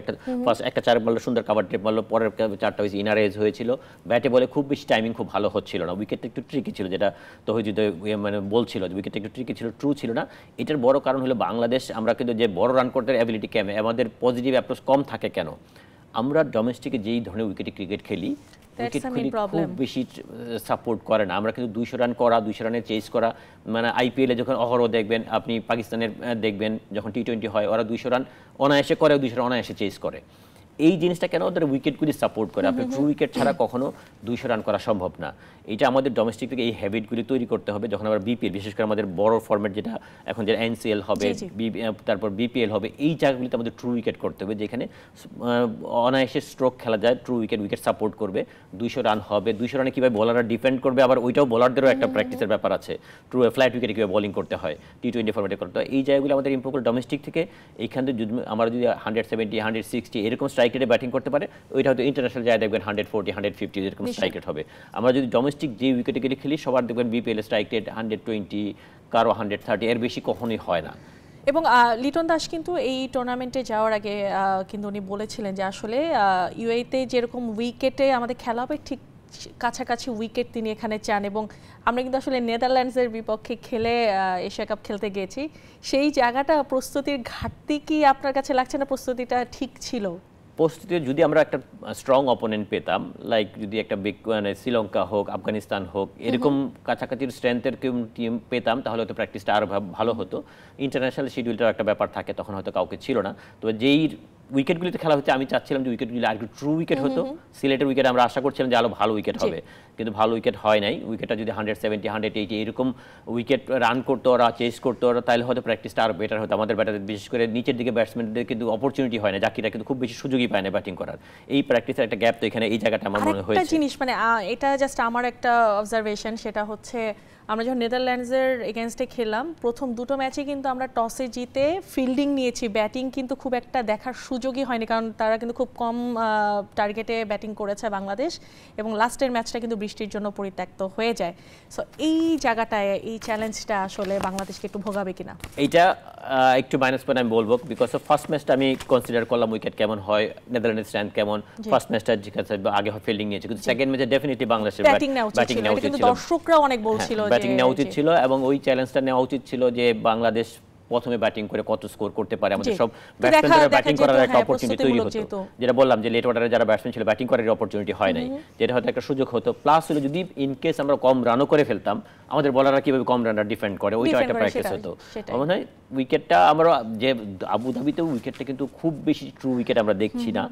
একটা 4 মারলো, সুন্দর কাভার ট্রিপ মারলো, পরের 4টা হয়েছে ইনার এজ হয়েছিল। ব্যাটে বলে খুব বেশি টাইমিং খুব ভালো হচ্ছিল না, উইকেটটা একটু ট্রিকি ছিল, যেটা তৌহিদ মানে বলছিল উইকেটটা একটু ট্রিকি ছিল, ট্রু ছিল না। এটার বড় কারণ হলো বাংলাদেশ, আমরা কিন্তু যে বড় রান করতে অ্যাবিলিটি কেমন, আমাদের পজিটিভ অ্যাপ্রোচ কম থাকে কেন? আমরা ডোমেস্টিকে যেই ধরনের উইকেটে ক্রিকেট খেলি, উইকেট খুব বেশি সাপোর্ট করে না। আমরা কিন্তু 200 রান করা, 200 রানের চেস করা, মানে আইপিএলে যখন অহরহ দেখবেন আপনি, পাকিস্তানের দেখবেন যখন টি20 হয় ওরা 200 রান অনায়াসে করে, 200 রান অনায়াসে চেস করে। এই জিনিসটা কেন ওদের উইকেটগুলি সাপোর্ট করে। আপনি ট্রু উইকেট ছাড়া কখনো 200 রান করা সম্ভব না। এটা আমাদের ডোমেস্টিক থেকে এই হ্যাবিটগুলি তৈরি করতে হবে। যখন আমরা বিপিএল, বিশেষ করে আমাদের বড় ফরম্যাট যেটা এখন যে এনসিএল হবে, তারপর বিপিএল হবে, এই জায়গাগুলিতে আমাদের ট্রু উইকেট করতে হবে, যেখানে অনায়াসে স্ট্রোক খেলা যায়। ট্রু উইকেট সাপোর্ট করবে, 200 রান হবে। 200 রানে কীভাবে বলাররা ডিফেন্ড করবে, আবার ওইটাও বলারদেরও একটা প্র্যাকটিসের ব্যাপার আছে। ট্রু ফ্ল্যাট উইকেটে কীভাবে বোলিং করতে হয়, টি20 ফরম্যাটে করতে হয়, এই জায়গাগুলো আমাদের ইম্প্রুভ করে ডোমেস্টিক থেকে। এইখানে আমরা যদি 170, 160 এরকম স্ট্রাইক রেটে ব্যাটিং করতে পারে, ওইটা হয়তো ইন্টারন্যাশনাল যায় দেখবেন 140, 150 এরকম স্ট্রাইক রেট হবে। আমরা যদি ডোমেস্টিক যে উইকেটে গেলে খেলি, সবার দেখবেন বিপিএল স্ট্রাইক রেট 120, কারো 130, এর বেশি কখনোই হয় না। এবং লিটন দাস কিন্তু এই টুর্নামেন্টে যাওয়ার আগে কিন্তু উনি বলেছিলেন যে আসলে ইউএইতে যেরকম উইকেটে আমাদের খেলা হবে ঠিক কাছাকাছি উইকেট তিনি এখানে চান। এবং আমরা কিন্তু আসলে নেদারল্যান্ডসের বিপক্ষে খেলে এশিয়া কাপ খেলতে গিয়েছি, সেই জায়গাটা প্রস্তুতির ঘাটতি কি আপনার কাছে লাগছে না? প্রস্তুতিটা ঠিক ছিল? প্রস্তুতি যদি আমরা একটা স্ট্রং অপোনেন্ট পেতাম, লাইক যদি একটা বিগ মানে শ্রীলঙ্কা হোক, আফগানিস্তান হোক, এরকম কাছাকাছি স্ট্রেংথের টিম পেতাম, তাহলে হয়তো প্র্যাকটিসটা আরও ভালো হতো। ইন্টারন্যাশনাল শিডিউলটার একটা ব্যাপার থাকে, তখন হয়তো কাউকে ছিল না। তবে যেই উইকেটগুলিতে খেলা হচ্ছে, আমি চাচ্ছিলাম যে উইকেটগুলি আর একটু ট্রু উইকেট হতো। সিলেটের উইকেট আমরা আশা করছিলাম যে আরও ভালো উইকেট হবে, কিন্তু ভালো উইকেট হয় নাই। উইকেটটা যদি 170, 180 এরকম উইকেট রান করতো ওরা, চেস করতো ওরা, তাহলে হয়তো প্র্যাকটিসটা আরও বেটার হতো। আমাদের ব্যাটারদের, বিশেষ করে নিচের দিকে ব্যাটসম্যানদের কিন্তু অপরচুনিটি হয় না, জাকিরা কিন্তু খুব বেশি সুযোগই পায় না ব্যাটিং করার। এই প্র্যাকটিসের একটা গ্যাপ তো এখানে এই জায়গাটা আমার মনে হয়েছে। একটা জিনিস মানে এটা জাস্ট আমার একটা অবজারভেশন, সেটা হচ্ছে আমরা যখন নেদারল্যান্ডসের এগেনস্টে খেললাম, প্রথম দুটো ম্যাচে কিন্তু আমরা টসে জিতে ফিল্ডিং নিয়েছি, ব্যাটিং কিন্তু খুব একটা দেখার সুযোগই হয়নি, কারণ তারা কিন্তু খুব কম টার্গেটে ব্যাটিং করেছে বাংলাদেশ, এবং লাস্টের ম্যাচটা কিন্তু বৃষ্টির জন্য পরিত্যক্ত হয়ে যায়। সো এই জায়গাটায় এই চ্যালেঞ্জটা আসলে বাংলাদেশকে একটু ভোগাবে কিনা? এইটা একটু মাইনাস পয়েন্ট আমি বলবো, বিকজ অফ ফার্স্ট ম্যাচটা আমি কনসিডার করলাম উইকেট কেমন হয়, নেদারল্যান্ডের স্ট্যান্ড কেমন, ফার্স্ট ম্যাচটা আগে ফিল্ডিং নিয়েছে, কিন্তু সেকেন্ড ম্যাচে ডেফিনেটলি বাংলাদেশের ব্যাটিং নেওয়া উচিত ছিল। দর্শকরাও অনেক বলছিল ব্যাটিং নেওয়া উচিত ছিল, এবং ওই চ্যালেঞ্জটা নেওয়া উচিত ছিল যে বাংলাদেশ প্রথমে ব্যাটিং করে কত স্কোর করতে পারে। আমাদের সব ব্যাটসম্যানরা ব্যাটিং করার একটা অপরচুনিটি তৈরি হতো, যেটা বললাম যে লেট অর্ডারে যারা ব্যাটসম্যান ছিল ব্যাটিং করার অপরচুনিটি হয় নাই, যেটা হয়তো একটা সুযোগ হতো। প্লাস হলো যদি ইন কেস আমরা কম রানও করে ফেলতাম, আমাদের বলাররা কিভাবে কম রানটা ডিফেন্ড করে, ওইটা একটা প্র্যাকটিস হতো। মনে হয় উইকেটটা আমরা যে আবুধাবিতে উইকেটটা কিন্তু খুব বেশি ট্রু উইকেট আমরা দেখছি না,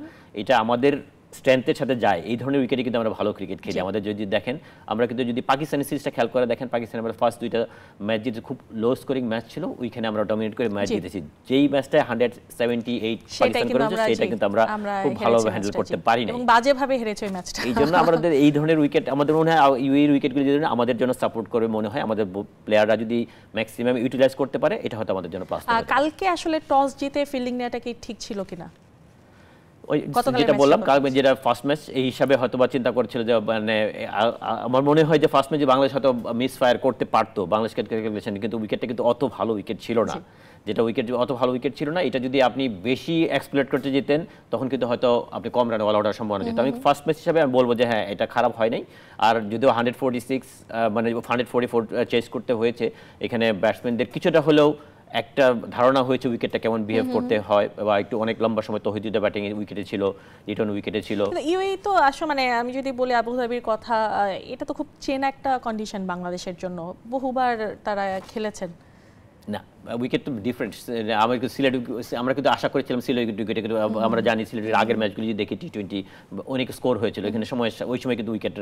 এটা আমাদের স্ট্রেংথের সাথে যায়। এই ধরনের উইকেটে কিন্তু আমরা ভালো ক্রিকেট খেলি। আমাদের যদি দেখেন, আমরা কিন্তু যদি পাকিস্তানের সিরিজটা খেয়াল করে দেখেন, পাকিস্তান আমরা ফার্স্ট দুইটা ম্যাচ জিতে খুব লো স্কোরিং ম্যাচ ছিল, ওইখানে আমরা ডমিনেট করে ম্যাচ জিতেছি। যেই ম্যাচটা 178 পাকিস্তান করেছে, সেটা কিন্তু আমরা খুব ভালোভাবে হ্যান্ডেল করতে পারি না, এবং বাজেভাবে হেরেছে ওই ম্যাচটা। এই জন্য আমাদের এই ধরনের উইকেট আমাদের মনে হয় ইউএর উইকেটগুলো যদি আমাদের জন্য সাপোর্ট করে মনে হয়, আমাদের প্লেয়াররা যদি ম্যাক্সিমাম ইউটিলাইজ করতে পারে, এটা হয়তো আমাদের জন্য প্লাস। কালকে আসলে টস জিতে ফিল্ডিং নেওয়াটা কি ঠিক ছিল কিনা? ওই যেটা বললাম, যেটা ফার্স্ট ম্যাচ এই হিসাবে হয়তো বা চিন্তা করছিল যে, মানে আমার মনে হয় যে ফার্স্ট ম্যাচে বাংলাদেশ হয়তো মিস ফায়ার করতে পারতো, বাংলাদেশ ক্রিকেট, কিন্তু উইকেটটা কিন্তু অত ভালো উইকেট ছিল না। যেটা অত ভালো উইকেট ছিল না, এটা যদি আপনি বেশি এক্সপ্লয়েট করতে যেতেন, তখন কিন্তু হয়তো আপনি কম রানে অল আউটের সম্ভাবনা যেত। আমি ফার্স্ট ম্যাচ হিসাবে আমি বলবো যে হ্যাঁ, এটা খারাপ হয় নাই। আর যদিও 146 মানে 144 চেস করতে হয়েছে, এখানে ব্যাটসম্যানদের কিছুটা হলেও একটা ধারণা হয়েছে উইকেটটা কেমন বিহেভ করতে হয়, বা একটু অনেক লম্বা সময় তৌহিদুদ্দিন ব্যাটিং উইকেটে ছিল, লিটন উইকেটে ছিল। ইউএই তো আসলে মানে আমি যদি বলি আবুধাবির কথা, এটা তো খুব চেনা একটা কন্ডিশন বাংলাদেশের জন্য, বহুবার তারা খেলেছেন। না, উইকেট তো ডিফারেন্ট। আমরা কিন্তু আশা করেছিলাম সিলেট উইকেটে, আমরা জানি সিলেটের আগের ম্যাচগুলি যদি দেখি টি20 অনেক স্কোর হয়েছিল, এখানে ওই সময় কিন্তু উইকেট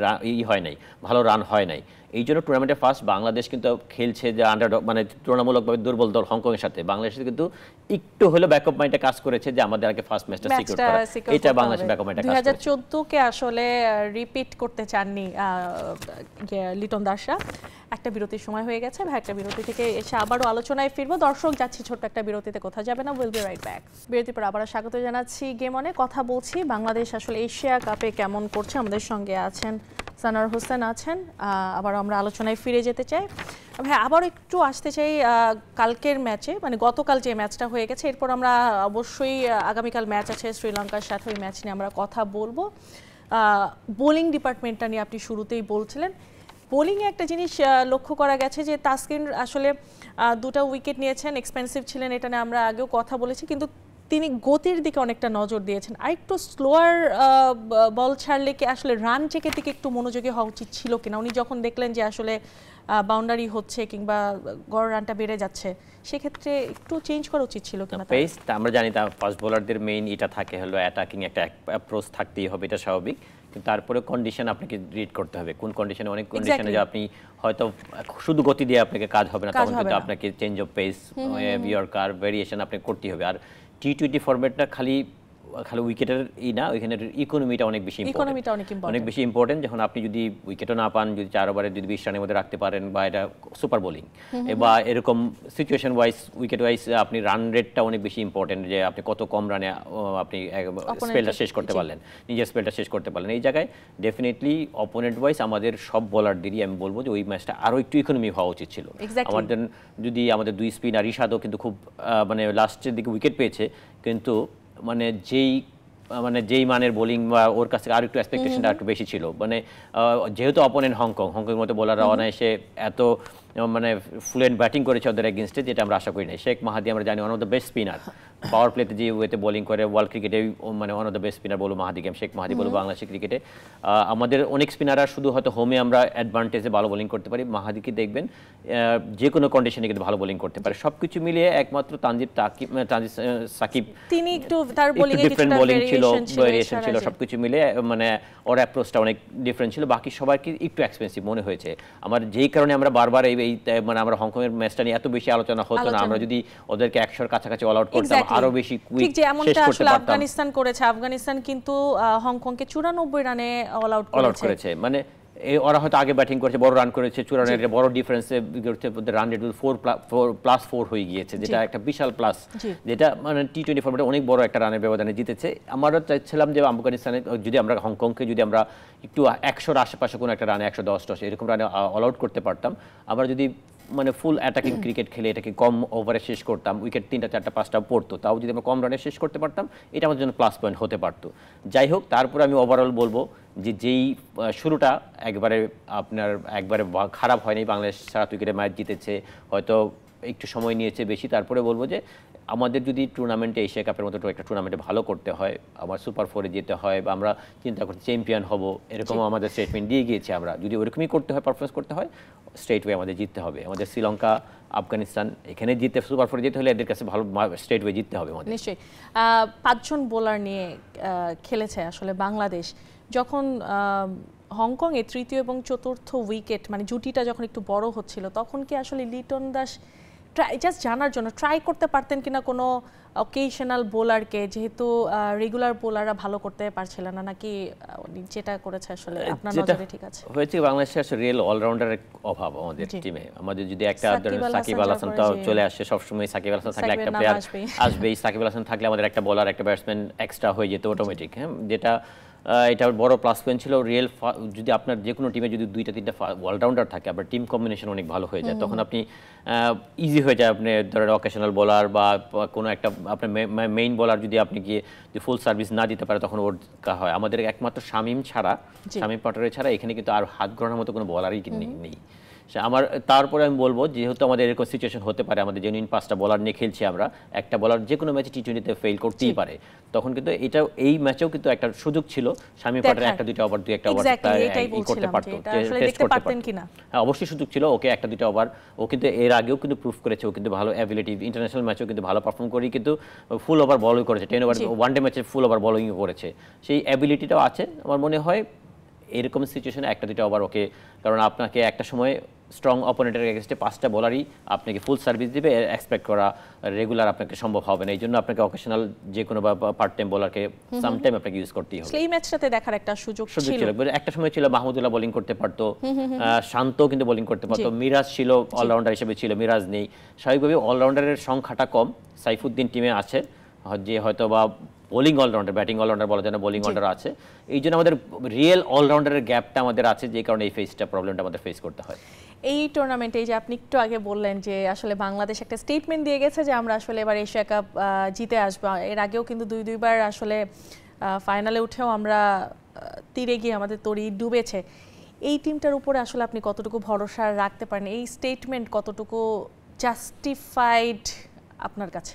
হয় নাই, ভালো রান হয় নাই। এই জন্য টুর্নামেন্টে ফার্স্ট বাংলাদেশ কিন্তু খেলছে যে আন্ডারডগ, মানে তুলনামূলকভাবে দুর্বল দল হংকংয়ের সাথে। বাংলাদেশের কিন্তু একটু হলে ব্যাকআপ মাইন্ডে কাজ করেছে যে আমাদের আগে ফার্স্ট ম্যাচটা সিকিউর করা, এটা বাংলাদেশের ব্যাকআপ মাইন্ডে কাজ করেছে। 2014 কে আসলে রিপিট করতে চাননি লিটন দাসরা। একটা বিরতির সময় হয়ে গেছে, ভাই একটা বিরতি থেকে এসে আবারও আলোচনায় ফিরবো। দর্শক যাচ্ছি ছোট্ট একটা বিরতিতে, কোথাও যাবে না, উইল বি রাইট ব্যাক। বিরতির পর আবারও স্বাগত জানাচ্ছি গেম অনে। কথা বলছি বাংলাদেশ আসলে এশিয়া কাপে কেমন করছে। আমাদের সঙ্গে আছেন সানার হোসেন, আছেন। আবার আমরা আলোচনায় ফিরে যেতে চাই। ভাই আবার একটু আসতে চাই কালকের ম্যাচে, মানে গতকাল যে ম্যাচটা হয়ে গেছে, এরপর আমরা অবশ্যই আগামীকাল ম্যাচ আছে শ্রীলঙ্কার সাথে, ওই ম্যাচ নিয়ে আমরা কথা বলবো। বোলিং ডিপার্টমেন্টটা নিয়ে আপনি শুরুতেই বলছিলেন, বোলিংয়ে একটা জিনিস লক্ষ্য করা গেছে যে তাসকিন আসলে দুটা উইকেট নিয়েছেন, এক্সপেন্সিভ ছিলেন, এটা নিয়ে আমরা আগেও কথা বলেছি, কিন্তু তিনি গতির দিকে অনেকটা নজর দিয়েছেন, আর একটু স্লোয়ার বল ছাড়লে কি আসলে রান চেকের দিকে একটু মনোযোগী হওয়া উচিত ছিল কিনা? উনি যখন দেখলেন যে আসলে বাউন্ডারি হচ্ছে কিংবা গড় রানটা বেড়ে যাচ্ছে, সেক্ষেত্রে একটু চেঞ্জ করা উচিত ছিল কিনা? পেস আমরা জানি তা ফাস্ট বোলারদের মেইন এটা থাকে হলো অ্যাটাকিং একটা অ্যাপ্রোচ থাকতেই হবে, এটা স্বাভাবিক, কিন্তু তারপরে কন্ডিশন আপনাকে রিড করতে হবে, কোন কন্ডিশনে, অনেক কন্ডিশনে যে আপনি হয়তো শুধু গতি দিয়ে আপনাকে কাজ হবে না, তখন কিন্তু আপনাকে change of pace, yorker, variation আপনি করতেই হবে। আর টি-20 ফরম্যাটটা খালি উইকেটের না, ওইখানে ইকোনমিটা অনেক বেশি অনেক বেশি ইম্পর্টেন্ট। যখন আপনি যদি উইকেটও না পান, যদি 4 ওভারে যদি 20 রানের মধ্যে রাখতে পারেন, বা এটা সুপার বোলিং বা এরকম সিচুয়েশন ওয়াইজ, উইকেট ওয়াইজ আপনি রান রেটটা অনেক বেশি ইম্পর্টেন্ট, যে আপনি কত কম রানে আপনি স্পেলটা শেষ করতে পারলেন, নিজের স্পেলটা শেষ করতে পারলেন। এই জায়গায় ডেফিনেটলি অপোনেন্ট ওয়াইজ আমাদের সব বোলারদেরই আমি বলবো যে ওই ম্যাচটা আরও একটু ইকোনমি হওয়া উচিত ছিল। আমাদের যদি আমাদের 2 স্পিনার রিশাদও কিন্তু খুব মানে লাস্টের দিকে উইকেট পেয়েছে, কিন্তু যেই মানের বোলিং বা ওর কাছ থেকে আর একটু এক্সপেকটেশনটা একটু বেশি ছিল। মানে যেহেতু অপোনেন্ট হংকংয়ের মতো বোলাররা অনায়াসে এত মানে ফ্লুয়েন্ট ব্যাটিং করেছে ওদের এগেনস্টে, যেটা আমরা আশা করি নাই। শেখ মাহাদি আমরা জানি one of the best spinner, power প্লেতে যে ওয়েতে বোলিং করে ওয়ার্ল্ড ক্রিকেটে মানে one of the best spinner বলবো শেখ মাহাদি বলবো বাংলাদেশের ক্রিকেটে। আমাদের অনেক স্পিনাররা শুধু হয়তো হোমে আমরা অ্যাডভান্টেজে ভালো বোলিং করতে পারি, মাহাদিকে দেখবেন যে কোনো কন্ডিশনে কিন্তু ভালো বোলিং করতে পারে। সবকিছু মিলিয়ে একমাত্র তানজিদ সাকিব তিনি একটু তার বোলিংয়ে ডিফারেন্ট বোলিং ছিল, ভেরিয়েশন ছিল, সবকিছু মিলে মানে ওর অ্যাপ্রোচটা অনেক ডিফারেন্ট ছিল। বাকি সবাইকে একটু এক্সপেন্সিভ মনে হয়েছে আমার, যেই কারণে আমরা বারবার এই মানে আমরা হংকংয়ের ম্যাচটা নিয়ে এত বেশি আলোচনা হতো না। আমরা যদি ওদেরকে 100-র কাছাকাছি অল আউট করতাম, আরো বেশি কুইক শেষ করতে পারতাম। আফগানিস্তান করেছে, আফগানিস্তান কিন্তু হংকংকে 94 রানে অল আউট করেছে। মানে ওরা হয়তো আগে ব্যাটিং করেছে, বড় রান করেছে, 54 রানের বড় ডিফারেন্সে রান রেট 4+4 হয়ে গিয়েছে, যেটা একটা বিশাল প্লাস, যেটা মানে টি-20 ফরম্যাটে অনেক বড় একটা রানের ব্যবধানে জিতেছে। আমারও চাইছিলাম যে আফগানিস্তানে যদি আমরা হংকংকে যদি আমরা একটু 100-র আশেপাশে কোনো একটা রানে 110 এরকম রানে অল আউট করতে পারতাম, আমরা যদি মানে ফুল অ্যাটাকিং ক্রিকেট খেলে এটাকে কম ওভারে শেষ করতাম, উইকেট 3টা 4টা 5টা পড়তো, তাও যদি আমরা কম রানে শেষ করতে পারতাম, এটা আমাদের জন্য প্লাস পয়েন্ট হতে পারতো। যাই হোক, তারপরে আমি ওভারঅল বলবো যে যেই শুরুটা একবারে খারাপ হয়নি, বাংলাদেশ 7 উইকেটে ম্যাচ জিতেছে, হয়তো একটু সময় নিয়েছে বেশি। তারপরে বলবো যে আমাদের যদি টুর্নামেন্টে, এশিয়া কাপের মতো একটা টুর্নামেন্টে ভালো করতে হয়, আমার সুপার 4-এ যেতে হয়, বা আমরা চিন্তা করছি চ্যাম্পিয়ন হব, এরকমও আমাদের স্টেটমেন্ট দিয়ে গিয়েছি। আমরা যদি ওরকমই করতে হয়, পারফরমেন্স করতে হয়, স্ট্রেট ওয়ে আমাদের জিততে হবে। আমাদের শ্রীলঙ্কা, আফগানিস্তান এখানে জিততে, সুপার 4-এ যেতে হলে এদের কাছে ভালো স্ট্রেট ওয়ে জিততে হবে আমাদের। নিশ্চয়ই 5 জন বোলার নিয়ে খেলেছে আসলে বাংলাদেশ। যখন হংকংয়ে 3য় এবং 4র্থ উইকেট মানে জুটিটা যখন একটু বড় হচ্ছিল, তখন কি আসলে লিটন দাস জাস্ট জানার জন্য ট্রাই করতে পারতেন কিনা কোনো অকেশনাল বোলারকে, যেহেতু রেগুলার বোলাররা ভালো করতে পারছিল না, নাকি যেটা করেছে আসলে আপনার নজরে ঠিক আছে? হয়েছে বাংলাদেশে আসলে রিয়েল অলরাউন্ডারের অভাব আমাদের টিমে। আমাদের যদি একটা সাকিব আল হাসানটা চলে আসে, সবসময় সাকিব আল হাসান থাকলে একটা প্লেয়ার আসবেই, সাকিব আল হাসান থাকলে আমাদের একটা বোলার, একটা ব্যাটসম্যান এক্সট্রা হয়ে যেত অটোমেটিক। হ্যাঁ, যেটা এটা বড় প্লাস পয়েন্ট ছিল। রিয়েল যদি আপনার যে কোনো টিমে যদি 2টা-3টা অলরাউন্ডার থাকে, আবার টিম কম্বিনেশন অনেক ভালো হয়ে যায়, তখন আপনি ইজি হয়ে যায়। আপনি ধরেন অকেশনাল বোলার বা কোনো একটা আপনার মেইন বোলার যদি আপনি গিয়ে ফুল সার্ভিস না দিতে পারে, তখন ওর হয়। আমাদের একমাত্র শামীম পাটোয়ারি ছাড়া এখানে কিন্তু আর হাত গড়ানোর মতো কোনো বোলারই নেই। আমার তারপরে আমি বলবো, যেহেতু আমাদের এরকম সিচুয়েশন হতে পারে, আমাদের জেনুইন 5টা বোলার নিয়ে খেলছি আমরা, একটা বোলার যে কোনো ম্যাচে টি-20তে ফেল করতেই পারে, তখন কিন্তু এই ম্যাচেও কিন্তু একটা সুযোগ ছিল শামীম পাটোয়ারি 1-2টা ওভার, 2-1টা ওভার করতে পারতো, টেস্ট করতে পারতেন কিনা। হ্যাঁ, অবশ্যই সুযোগ ছিল, ওকে 1-2টা ওভার, ও কিন্তু এর আগেও কিন্তু প্রুভ করেছে, ও কিন্তু ভালো অ্যাবিলিটি, ইন্টারন্যাশনাল ম্যাচেও কিন্তু ভালো পারফর্ম করি, কিন্তু ফুল ওভার বলই করেছে, 10 ওভার ওয়ানডে ম্যাচে ফুল ওভার বলিং করেছে, সেই অ্যাবিলিটিটাও আছে। আমার মনে হয় এরকম সিচুয়েশনে 1-2টা ওভার ওকে, কারণ আপনাকে একটা সময় স্ট্রং অপোনেন্টের এগেইনস্টে 5টা বোলারই আপনাকে ফুল সার্ভিস দিবে, এক্সপেক্ট করা রেগুলার আপনাকে সম্ভব হবে না। এই জন্য আপনাকে অকেশনাল যে কোনো বা পার্ট টাইম বোলারকে সাম টাইম আপনাকে ইউজ করতেই হবে। এই ম্যাচটাতে দেখার একটা সুযোগ ছিল। একটা সময় ছিল মাহমুদুল্লাহ বোলিং করতে পারতো, শান্ত কিন্তু বোলিং করতে পারতো, মিরাজ ছিল অলরাউন্ডার হিসেবে ছিল, মিরাজ নেই। স্বাভাবিকভাবে অলরাউন্ডারের সংখ্যাটা কম, সাইফুদ্দিন টিমে আছে, যে হয়তো বা বোলিং অলরাউন্ডার, ব্যাটিং অলরাউন্ডার বলা যায় না, বোলিং অলরাউন্ডার আছে। এই জন্য আমাদের রিয়েল অলরাউন্ডারের গ্যাপটা আমাদের আছে, যে কারণে এই প্রবলেমটা আমাদের ফেস করতে হয়। এই টুর্নামেন্টে যে আপনি একটু আগে বললেন যে আসলে বাংলাদেশ একটা স্টেটমেন্ট দিয়ে গেছে যে আমরা আসলে এবার এশিয়া কাপ জিতে আসবো। এর আগেও কিন্তু 2-2বার আসলে ফাইনালে উঠেও আমরা তীরে গিয়ে আমাদের তরি ডুবেছে। এই টিমটার উপরে আসলে আপনি কতটুকু ভরসা রাখতে পারেন? এই স্টেটমেন্ট কতটুকু জাস্টিফাইড আপনার কাছে?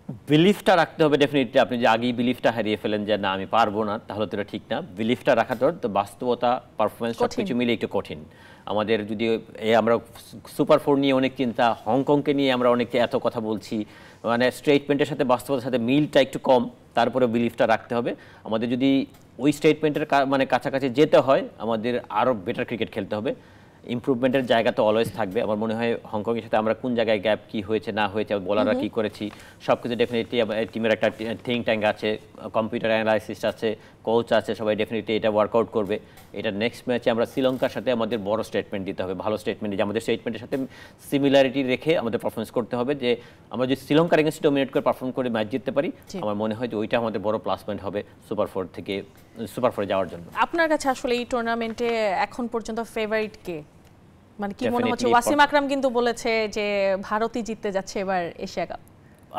বিলিফটা রাখতে হবে ডেফিনেটলি। আপনি যে আগেই বিলিফটা হারিয়ে ফেলেন যে না আমি পারবো না, তাহলে তো এটা ঠিক না। বিলিফটা রাখার পর তো বাস্তবতা, পারফরমেন্স সবকিছু মিলে একটু কঠিন। আমাদের যদি আমরা সুপার 4 নিয়ে অনেক চিন্তা, হংকংকে নিয়ে আমরা অনেক এত কথা বলছি, মানে স্টেটমেন্টের সাথে বাস্তবতার সাথে মিলটা একটু কম, তারপরে বিলিফটা রাখতে হবে। আমাদের যদি ওই স্টেটমেন্টের মানে কাছাকাছি যেতে হয়, আমাদের আরও বেটার ক্রিকেট খেলতে হবে। ইমপ্রুভমেন্টের জায়গা তো অলওয়েজ থাকবে। আমার মনে হয় হংকংয়ের সাথে আমরা কোন জায়গায় গ্যাপ কি হয়েছে না হয়েছে, বোলাররা কি করেছি, সব কিছু ডেফিনেটলি টিমের একটা থিঙ্ক ট্যাঙ্ক আছে, কম্পিউটার অ্যানালাইসিস আছে, কোচ আছে, সবাই ডেফিনেটলি এটা ওয়ার্কআউট করবে। এটা নেক্সট ম্যাচে আমরা শ্রীলঙ্কার সাথে আমাদের বড় স্টেটমেন্ট দিতে হবে, ভালো স্টেটমেন্ট, যে আমাদের স্টেটমেন্টের সাথে সিমিলারিটি রেখে আমাদের পারফরমেন্স করতে হবে। যে আমরা যদি শ্রীলঙ্কার এগেন্সে ডমিনেট করে পারফর্ম করে ম্যাচ জিততে পারি, আমার মনে হয় যে ওইটা আমাদের বড় প্লাস পয়েন্ট হবে সুপার 4 থেকে সুপার 4 যাওয়ার জন্য। আপনার কাছে আসলে এই টুর্নামেন্টে এখন পর্যন্ত ফেভারিট কে? মানে কি মনে হচ্ছে? ওয়াসিম আকরাম কিন্তু বলেছে যে ভারতই জিততে যাচ্ছে এবার এশিয়া কাপ।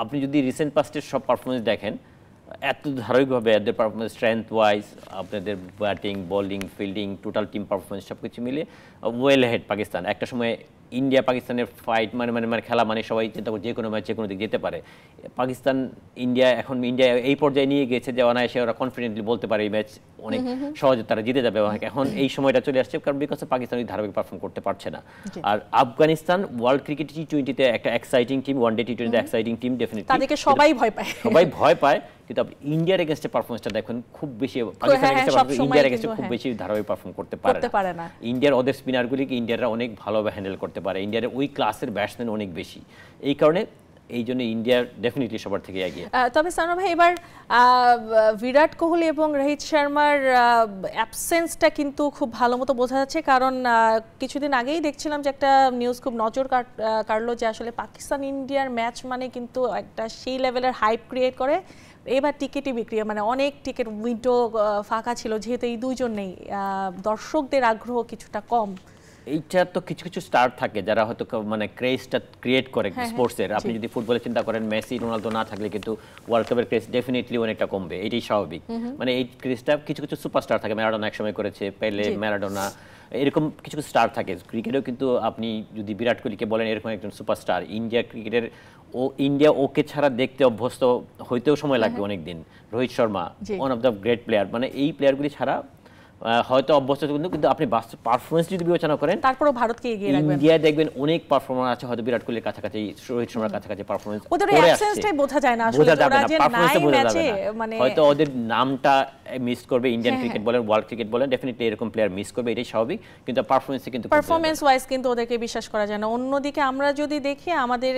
আপনি যদি রিসেন্ট পাস্টের সব পারফরমেন্স দেখেন, এত ধারাবাহিকভাবে এদের পারফরমেন্স স্ট্রেংথ ওয়াইজ, আপনাদের batting, bowling, fielding, total team performance সব কিছু মিলে ওয়েল হেড পাকিস্তান। একটা সময় ইন্ডিয়া পাকিস্তানের ফাইট মানে খেলা মানে সবাই চিন্তা করে যে কোনো ম্যাচ যে কোনো দিক যেতে পারে। পাকিস্তান ইন্ডিয়া এখন ইন্ডিয়া এই পর্যায়ে নিয়ে গেছে যে অনায়াসে ওরা কনফিডেন্টলি বলতে পারে এই ম্যাচ অনেক সহজে তারা জিতে যাবে। এখন এই সময়টা চলে আসছে কারণ বিকজ পাকিস্তান ধারাবাহিক পারফর্ম করতে পারছে না। আর আফগানিস্তান ওয়ার্ল্ড ক্রিকেট টি20তে একটা এক্সাইটিং টিম, ওয়ানডে টি20তে এক্সাইটিং টিম, ডেফিনেটলি তাদেরকে সবাই ভয় পায়, সবাই ভয় পায়। কিন্তু আপনি ইন্ডিয়ার এগেইনস্টে পারফরম্যান্সটা দেখুন খুব বেশি, পাকিস্তানের এগেইনস্টে ইন্ডিয়ার এগেইনস্টে খুব বেশি ধারাবাহিক পারফর্ম করতে পারে না। ইন্ডিয়ার ওদের স্পিনারগুলিকে ইন্ডিয়াররা অনেক ভালোভাবে হ্যান্ডেল করতে পারে। ইন্ডিয়ার ওই ক্লাসের ব্যাটসম্যান অনেক বেশি, এই কারণে এই জন্য ইন্ডিয়া ডেফিনেটলি সবার থেকে এগিয়ে। তবে সানোয়ার ভাই, এবার বিরাট কোহলি এবং রোহিত শর্মার অ্যাবসেন্সটা কিন্তু খুব ভালো মতো বোঝা যাচ্ছে, কারণ কিছুদিন আগেই দেখছিলাম যে একটা নিউজ খুব নজর কাড়লো যে আসলে পাকিস্তান ইন্ডিয়ার ম্যাচ মানে কিন্তু একটা সেই লেভেলের হাইপ ক্রিয়েট করে। এবার টিকিটই বিক্রি, মানে অনেক টিকিট উইন্ডো ফাঁকা ছিল, যেহেতু এই দুইজন নেই, দর্শকদের আগ্রহ কিছুটা কম। এইটা তো কিছু কিছু স্টার থাকে যারা হয়তো মানে ক্রেজটা ক্রিয়েট করে স্পোর্টসের। আপনি যদি ফুটবলে চিন্তা করেন, মেসি রোনালদো না থাকলে কিন্তু ওয়ার্ল্ড কাপের ক্রেজ ডেফিনেটলি অনেকটা কমবে, এটাই স্বাভাবিক। মানে এই ক্রেজটা কিছু কিছু সুপারস্টার থাকে, ম্যারাডোনা একসময় করেছে, পেলে, ম্যারাডোনা, এরকম কিছু কিছু স্টার থাকে ক্রিকেটেও। কিন্তু আপনি যদি বিরাট কোহলিকে বলেন এরকম একজন সুপারস্টার, ইন্ডিয়া ক্রিকেটের ইন্ডিয়া ওকে ছাড়া দেখতে অভ্যস্ত হইতেও সময় লাগবে অনেক দিন। Rohit Sharma one of the great player, মানে এই প্লেয়ারগুলি ছাড়া হয়তো অভ্যস্ত, কিন্তু আপনি পারফরমেন্স যদি বিবেচনা করেন তারপরেও ভারতকে এগিয়ে রাখবেন। ইন্ডিয়ায় দেখবেন অনেক পারফর্মার আছে, হয়তো বিরাট কোহলির কাছাকাছি, রোহিত শর্মার কাছাকাছি পারফরমেন্স করে আসছে, অ্যাবসেন্সটাই বোঝা যায় না আসলে, ওরা যে নাই ম্যাচে, মানে হয়তো ওদের নামটা মিস করবে। ইন্ডিয়ান ক্রিকেট বলেন, ওয়ার্ল্ড ক্রিকেট বলেন, ডেফিনেটলি এরকম প্লেয়ার মিস করবে, এটাই স্বাভাবিক। কিন্তু পারফরমেন্স ওয়াইজ কিন্তু ওদেরকে বিশ্বাস করা যায় না। অন্যদিকে আমরা যদি দেখি আমাদের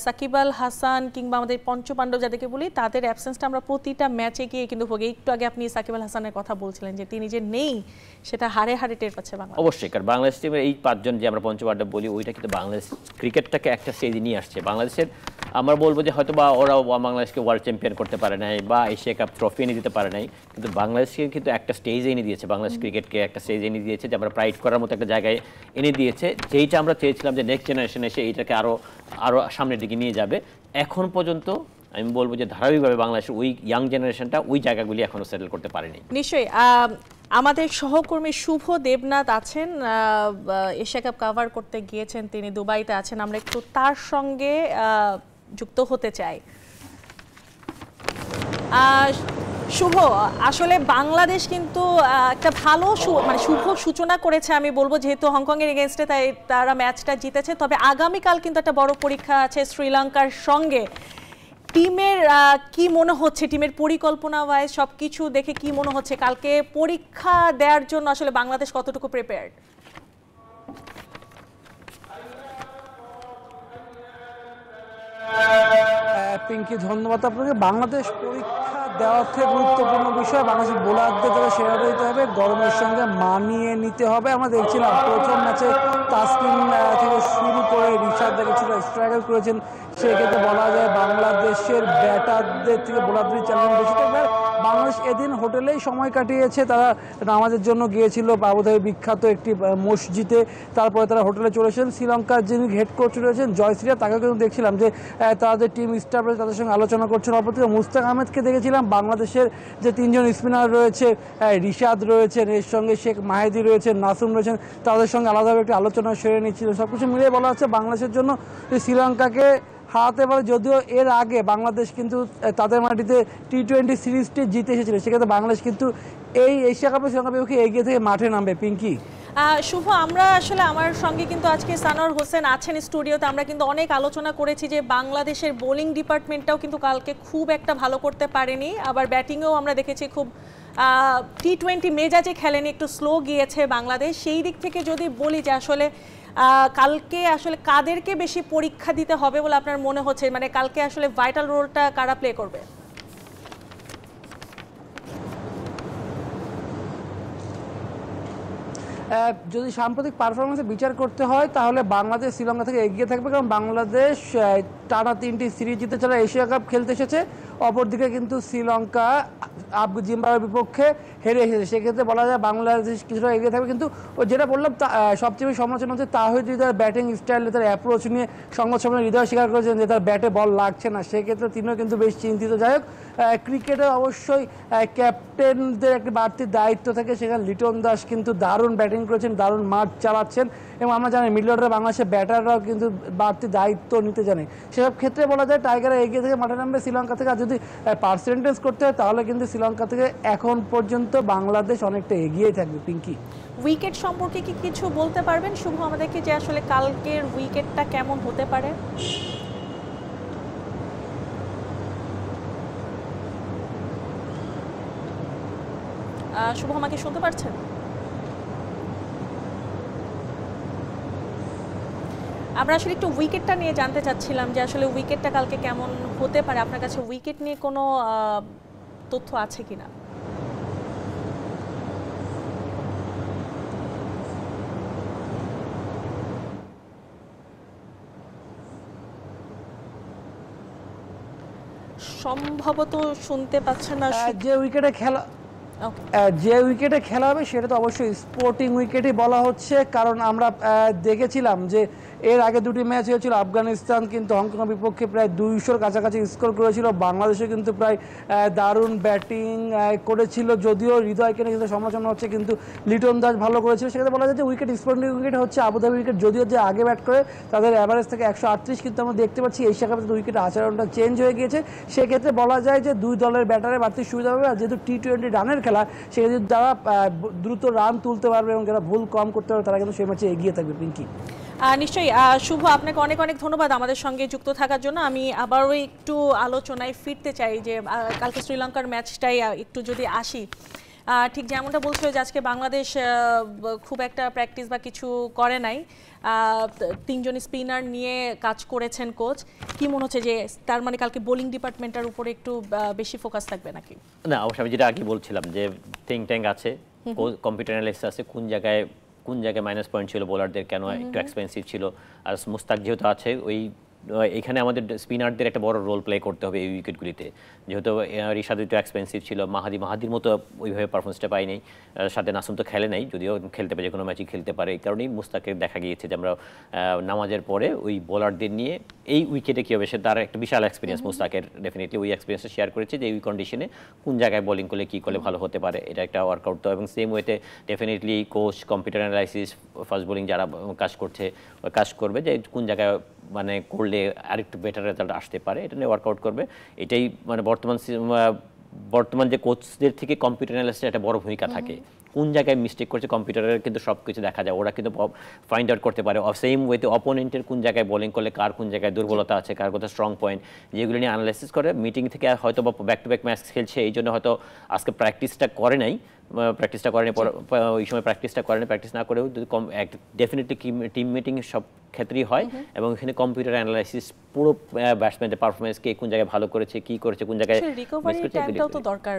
সাকিব আল হাসান কিংবা আমাদের পঞ্চপাণ্ডব যাদেরকে বলি, তাদের অ্যাবসেন্সটা আমরা প্রতিটা ম্যাচে গিয়ে কিন্তু ভোগে। একটু আগে আপনি সাকিব আল হাসানের কথা বলছিলেন যে তিনি যে নেই, সেটা হারে হারে টের পাচ্ছে বাংলাদেশ। অবশ্যই, কারণ বাংলাদেশ টিমের এই 5 জন যে আমরা পঞ্চপাণ্ডব বলি, ওইটা কিন্তু বাংলাদেশ ক্রিকেটটাকে একটা স্টেজে নিয়ে আসছে। বাংলাদেশের আমরা বলবো যে হয়তো বা ওরা বাংলাদেশকে ওয়ার্ল্ড চ্যাম্পিয়ন করতে পারে নাই বা এশিয়া কাপ ট্রফি এনে দিতে পারে নাই, কিন্তু বাংলাদেশকে কিন্তু একটা স্টেজে এনে দিয়েছে, বাংলাদেশ ক্রিকেটকে একটা স্টেজে এনে দিয়েছে, যে আমরা প্রাইড করার মতো একটা জায়গায় এনে দিয়েছে, যেইটা আমরা চেয়েছিলাম যে নেক্সট জেনারেশন এসে এইটাকে আরো সামনের দিকে নিয়ে যাবে। এখন পর্যন্ত আমি বলবো যে ধারাবাহিকভাবে বাংলাদেশের ওই ইয়াং জেনারেশনটা ওই জায়গাগুলি এখনো সেটেল করতে পারেনি। নিশ্চয়ই আমাদের সহকর্মী শুভ দেবনাথ আছেন, এশিয়া কাপ কভার করতে গিয়েছেন, তিনি দুবাইতে আছেন, আমরা একটু তার সঙ্গে যুক্ত হতে চাই। শুভ, আসলে বাংলাদেশ কিন্তু একটা ভালো মানে শুভ সূচনা করেছে আমি বলবো, যেহেতু হংকংয়ের এগেনস্টে তাই তারা ম্যাচটা জিতেছে। তবে আগামীকাল কিন্তু একটা বড় পরীক্ষা আছে শ্রীলঙ্কার সঙ্গে। টিমের কি মনে হচ্ছে, টিমের পরিকল্পনা ওয়াইজ সবকিছু দেখে কি মনে হচ্ছে কালকে পরীক্ষা দেওয়ার জন্য আসলে বাংলাদেশ কতটুকু প্রিপেয়ার্ড? পিঙ্কি, ধন্যবাদ আপনাকে। বাংলাদেশ পরীক্ষা দেওয়ার থেকে গুরুত্বপূর্ণ বিষয় বাংলাদেশের বোলারদের তারা সেরা দিতে হবে, গরমের সঙ্গে মানিয়ে নিতে হবে। আমরা দেখছিলাম প্রথম ম্যাচে তাসকিন থেকে শুরু করে রিশাদ দেখেছিল স্ট্রাগল করেছেন, সেক্ষেত্রে বলা যায় বাংলাদেশের ব্যাটারদের থেকে বোলারদের চ্যালেঞ্জ বেশি থাকবে। বাংলাদেশ এদিন হোটেলেই সময় কাটিয়েছে, তারা নামাজের জন্য গিয়েছিল আবুধাবি বিখ্যাত একটি মসজিদে, তারপরে তারা হোটেলে চলে এসেছেন। শ্রীলঙ্কার যিনি হেড কোচ রয়েছেন জয়শ্রীয়া, তাকে কিন্তু দেখছিলাম যে তারা যে টিম স্টাফ রয়েছে তাদের সঙ্গে আলোচনা করছেন। অপরদিকে মুস্তাক আহমেদকে দেখেছিলাম, বাংলাদেশের যে 3 জন স্পিনার রয়েছে, রিশাদ রয়েছেন, এর সঙ্গে শেখ মাহেদি রয়েছেন, নাসুম রয়েছেন, তাদের সঙ্গে আলাদাভাবে একটি আলোচনা সেরে নিচ্ছিল। সব কিছু মিলিয়ে বলা হচ্ছে বাংলাদেশের জন্য শ্রীলঙ্কাকে হারাতে পারে। যদিও এর আগে বাংলাদেশ কিন্তু তাদের মাটিতে টি-20 সিরিজটি জিতে এসেছিল, সেক্ষেত্রে বাংলাদেশ কিন্তু এই এশিয়া কাপে শ্রীলঙ্কার বিপক্ষে এগিয়ে থেকে মাঠে নামবে। পিঙ্কি, শুভ, আমরা আসলে আমার সঙ্গে কিন্তু আজকে সানোয়ার হোসেন আছেন স্টুডিওতে। আমরা কিন্তু অনেক আলোচনা করেছি যে বাংলাদেশের বোলিং ডিপার্টমেন্টটাও কিন্তু কালকে খুব একটা ভালো করতে পারেনি, আবার ব্যাটিংয়েও আমরা দেখেছি খুব টি-20 মেজাজে খেলেনি, একটু স্লো গিয়েছে বাংলাদেশ। সেই দিক থেকে যদি বলি যে আসলে কালকে আসলে কাদেরকে বেশি পরীক্ষা দিতে হবে বলে আপনার মনে হচ্ছে, মানে কালকে আসলে ভাইটাল রোলটা কারা প্লে করবে? যদি সাম্প্রতিক পারফরমেন্সে বিচার করতে হয় তাহলে বাংলাদেশ শ্রীলঙ্কা থেকে এগিয়ে থাকবে, কারণ বাংলাদেশ টানা 3টি সিরিজ জিতে ছাড়া এশিয়া কাপ খেলতে এসেছে। অপরদিকে কিন্তু শ্রীলঙ্কা জিম্বাবুয়ের বিপক্ষে হেরে এসেছে, সেক্ষেত্রে বলা যায় বাংলাদেশ কিছুটা এগিয়ে থাকবে। কিন্তু যেটা বললাম সবচেয়ে বেশি সমালোচনা হচ্ছে তাহিদ হৃদয়ের ব্যাটিং স্টাইল, তার অ্যাপ্রোচ নিয়ে সংবাদ সম্মেলনে হৃদয় স্বীকার করেছেন যে তার ব্যাটে বল লাগছে না, সেক্ষেত্রে তিনিও কিন্তু বেশ চিন্তিত। যাই হোক, ক্রিকেটে অবশ্যই ক্যাপ্টেনদের একটি বাড়তি দায়িত্ব থাকে, সেখানে লিটন দাস কিন্তু দারুণ ব্যাটিং করেছেন, দারুণ মাঠ চালাচ্ছেন, এবং আমরা জানি মিডল অর্ডারে বাংলাদেশের ব্যাটাররাও কিন্তু বাড়তি দায়িত্ব নিতে জানে। সেসব ক্ষেত্রে বলা যায় টাইগাররা এগিয়ে থেকে মাঠে নামবে শ্রীলঙ্কা থেকে। আর যদি পার্সেন্টেজ করতে হয় তাহলে কিন্তু শ্রীলঙ্কা থেকে এখন পর্যন্ত বাংলাদেশ অনেকটা এগিয়েই থাকবে। পিঙ্কি, উইকেট সম্পর্কে কি কিছু বলতে পারবেন শুভ আমাদেরকে, যে আসলে কালকের উইকেটটা কেমন হতে পারে? শুভ, আমাকে শুনতে পারছেন? আমরা আসলে একটু উইকেটটা নিয়ে জানতে চাচ্ছিলাম যে আসলে উইকেটটা কালকে কেমন হতে পারে। আপনার কাছে উইকেট নিয়ে কোনো তথ্য আছে কিনা? সম্ভবত শুনতে পাচ্ছেন না। যে উইকেটে খেলা হবে সেটা তো অবশ্যই স্পোর্টিং উইকেটই বলা হচ্ছে, কারণ আমরা দেখেছিলাম যে এর আগে দুটি ম্যাচ হয়েছিল, আফগানিস্তান কিন্তু হংকংয়ের বিপক্ষে প্রায় 200-র কাছাকাছি স্কোর করেছিল, বাংলাদেশে কিন্তু প্রায় দারুণ ব্যাটিং করেছিল। যদিও হৃদয়কে নিয়ে কিন্তু সমালোচনা হচ্ছে, কিন্তু লিটন দাস ভালো করেছিল। সেক্ষেত্রে বলা যায় যে উইকেট স্পোর্টিং উইকেট হচ্ছে আবুধাবি উইকেট। যদিও যে আগে ব্যাট করে তাদের অ্যাভারেজ থেকে 138, কিন্তু আমরা দেখতে পাচ্ছি এশিয়া কাপে উইকেট আচরণটা চেঞ্জ হয়ে গিয়েছে। সেক্ষেত্রে বলা যায় যে দুই দলের ব্যাটারে বাড়তি সুবিধা হবে। আর যেহেতু টি-20 রানের খেলা, সেক্ষেত্রে যারা দ্রুত রান তুলতে পারবে এবং যারা ভুল কম করতে পারবে তারা কিন্তু সেই ম্যাচে এগিয়ে থাকবে। পিঙ্কি, নিশ্চয়ই। শুভ, আপনাকে অনেক অনেক ধন্যবাদ আমাদের সঙ্গে যুক্ত থাকার জন্য। আমি আবারও একটু আলোচনায় ফিরতে চাই যে কালকে শ্রীলঙ্কার ম্যাচটাই একটু যদি আসি। ঠিক যেমনটা বলছিল যে আজকে বাংলাদেশ খুব একটা প্র্যাকটিস বা কিছু করে নাই, 3জন স্পিনার নিয়ে কাজ করেছেন কোচ। কি মনে হচ্ছে যে তার মানে কালকে বোলিং ডিপার্টমেন্টের উপরে একটু বেশি ফোকাস থাকবে নাকি? না, অবশ্যই আমি যেটা আগে বলছিলাম যে ট্যাঙ্ক আছে, কম্পিউটার অ্যানালাইসিস আছে, কোন জায়গায় মাইনাস পয়েন্ট ছিল বোলারদের, কেন একটু এক্সপেন্সিভ ছিল। আর মুস্তাক যেহেতু আছে, এখানে আমাদের স্পিনারদের একটা বড় রোল প্লে করতে হবে এই উইকেটগুলিতে। যেহেতু রিশাদ একটু এক্সপেন্সিভ ছিল, মাহাদির মতো ওইভাবে পারফরমেন্সটা পাইনি, সাথে নাসুম তো খেলে নাই, যদিও খেলতে পারে, যে কোনো ম্যাচই খেলতে পারে। এই কারণেই মুস্তাকের দেখা গিয়েছে যে আমরা নামাজের পরে ওই বোলারদের নিয়ে এই উইকেটে কী হবে, সে তার একটা বিশাল এক্সপিরিয়েন্স মুস্তাকের, ডেফিনেটলি ওই এক্সপিরিয়েন্সটা শেয়ার করেছে যে এই কন্ডিশনে কোন জায়গায় বোলিং করলে কী করলে ভালো হতে পারে, এটা একটা ওয়ার্কআউট। তো এবং সেম ওয়েতে definitely coach computer analysis fast bowling যারা কাজ করবে যে কোন জায়গায় মানে করলে আরেকটু বেটার রেজাল্ট আসতে পারে, এটা নিয়ে ওয়ার্কআউট করবে। এটাই মানে বর্তমান যে কোচদের থেকে কম্পিউটার অ্যানালাইসিসে একটা বড় ভূমিকা থাকে। কোন জায়গায় মিস্টেক করছে কম্পিউটারের কিন্তু সব কিছু দেখা যায়, ওরা কিন্তু ফাইন্ড আউট করতে পারে। সেম ওয়েতে অপোনেন্টের কোন জায়গায় বোলিং করলে কার কোন জায়গায় দুর্বলতা আছে, কার কোথায় স্ট্রং পয়েন্ট, যেগুলো নিয়ে অ্যানালাইসিস করে মিটিং থেকে হয়তো বা ব্যাক টু ব্যাক ম্যাচ খেলছে, এই জন্য হয়তো আজকে প্র্যাকটিসটা করেনি, প্র্যাকটিস না করেও যদি ডেফিনেটলি টিম মিটিং সব ক্ষেত্রেই হয়, এবং এখানে কম্পিউটার অ্যানালাইসিস পুরো ব্যাটসম্যানদের পারফরমেন্স, কে কোন জায়গায় ভালো করেছে, কি করেছে, কোন জায়গায় রিকভারি টাইমটাও তো দরকার।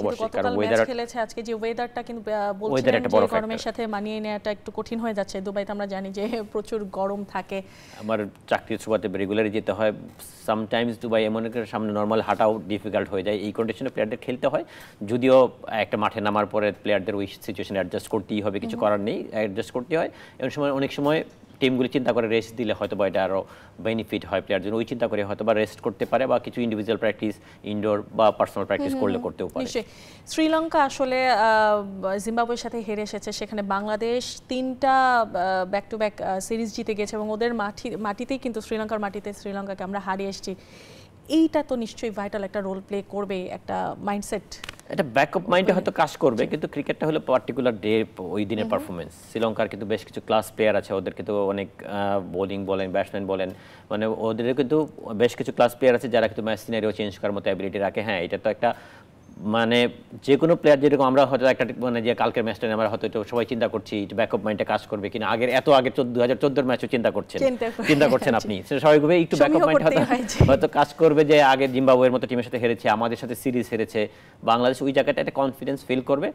গতকাল ম্যাচ খেলেছে, আজকে যে ওয়েদারটা কিন্তু বলছিলেন যে গরমের সাথে মানিয়ে নেওয়াটা একটু কঠিন হয়ে যাচ্ছে। দুবাইতে আমরা জানি যে প্রচুর গরম থাকে। আমার চাকরির সুবাদে রেগুলারই যেতে হয়, সামটাইমস দুবাই এমন একটা সামনে নর্মাল হাঁটাও ডিফিকাল্ট হয়ে যায়, এই কন্ডিশনে প্লেয়ারদের খেলতে হয়। যদিও একটা মাঠে নামার পরে প্লেয়ারদের ওই সিচুয়েশনে অ্যাডজাস্ট করতেই হবে, কিছু করার নেই, অ্যাডজাস্ট করতে হয়। এমন সময় অনেক সময় টিমগুলি চিন্তা করে রেস্ট দিলে হয়তো বা এটা আরও বেনিফিট হয় প্লেয়ার জন্য, ওই চিন্তা করে হয়তো বা রেস্ট করতে পারে বা কিছু ইন্ডিভিজুয়াল প্র্যাকটিস ইনডোর বা পার্সোনাল প্র্যাকটিস করতেও পারে। নিশ্চয়ই। শ্রীলঙ্কা আসলে জিম্বাবুয়ের সাথে হেরে এসেছে, সেখানে বাংলাদেশ 3টা ব্যাক টু ব্যাক সিরিজ জিতে গেছে এবং ওদের মাটিতেই কিন্তু শ্রীলঙ্কার মাটিতে শ্রীলঙ্কাকে আমরা হারিয়ে এসেছি। এইটা তো নিশ্চয়ই ভাইটাল একটা রোল প্লে করবে, একটা মাইন্ডসেট, এটা ব্যাকআপ মাইন্ডে হয়তো কাজ করবে, কিন্তু ক্রিকেটটা হলো পার্টিকুলার ডে ওই দিনের পারফরমেন্স। শ্রীলঙ্কার কিন্তু বেশ কিছু ক্লাস প্লেয়ার আছে, ওদের কিন্তু অনেক বোলিং বলেন ব্যাটসম্যান বলেন, মানে ওদের কিন্তু বেশ কিছু ক্লাস প্লেয়ার আছে যারা কিন্তু ম্যাচ সিনারিও চেঞ্জ করার মতো অ্যাবিলিটি রাখে। হ্যাঁ, এটা তো একটা মানে যে কোনো প্লেয়ার যেরকম আমরা হয়তো একটা মানে যে কালকের ম্যাচটা আমরা হয়তো সবাই চিন্তা করছি ব্যাকআপ মাইন্ডে কাজ করবে কিনা, আগে আগে 2014 ম্যাচও চিন্তা করছেন আপনি, সেটা স্বাভাবিকভাবে একটু ব্যাকআপ মাইন্ড হয়তো কাজ করবে যে আগে জিম্বাবুয়ের মতো টিমের সাথে হেরেছে, আমাদের সাথে সিরিজ হেরেছে, বাংলাদেশ ওই জায়গাটা একটা কনফিডেন্স ফিল করবে,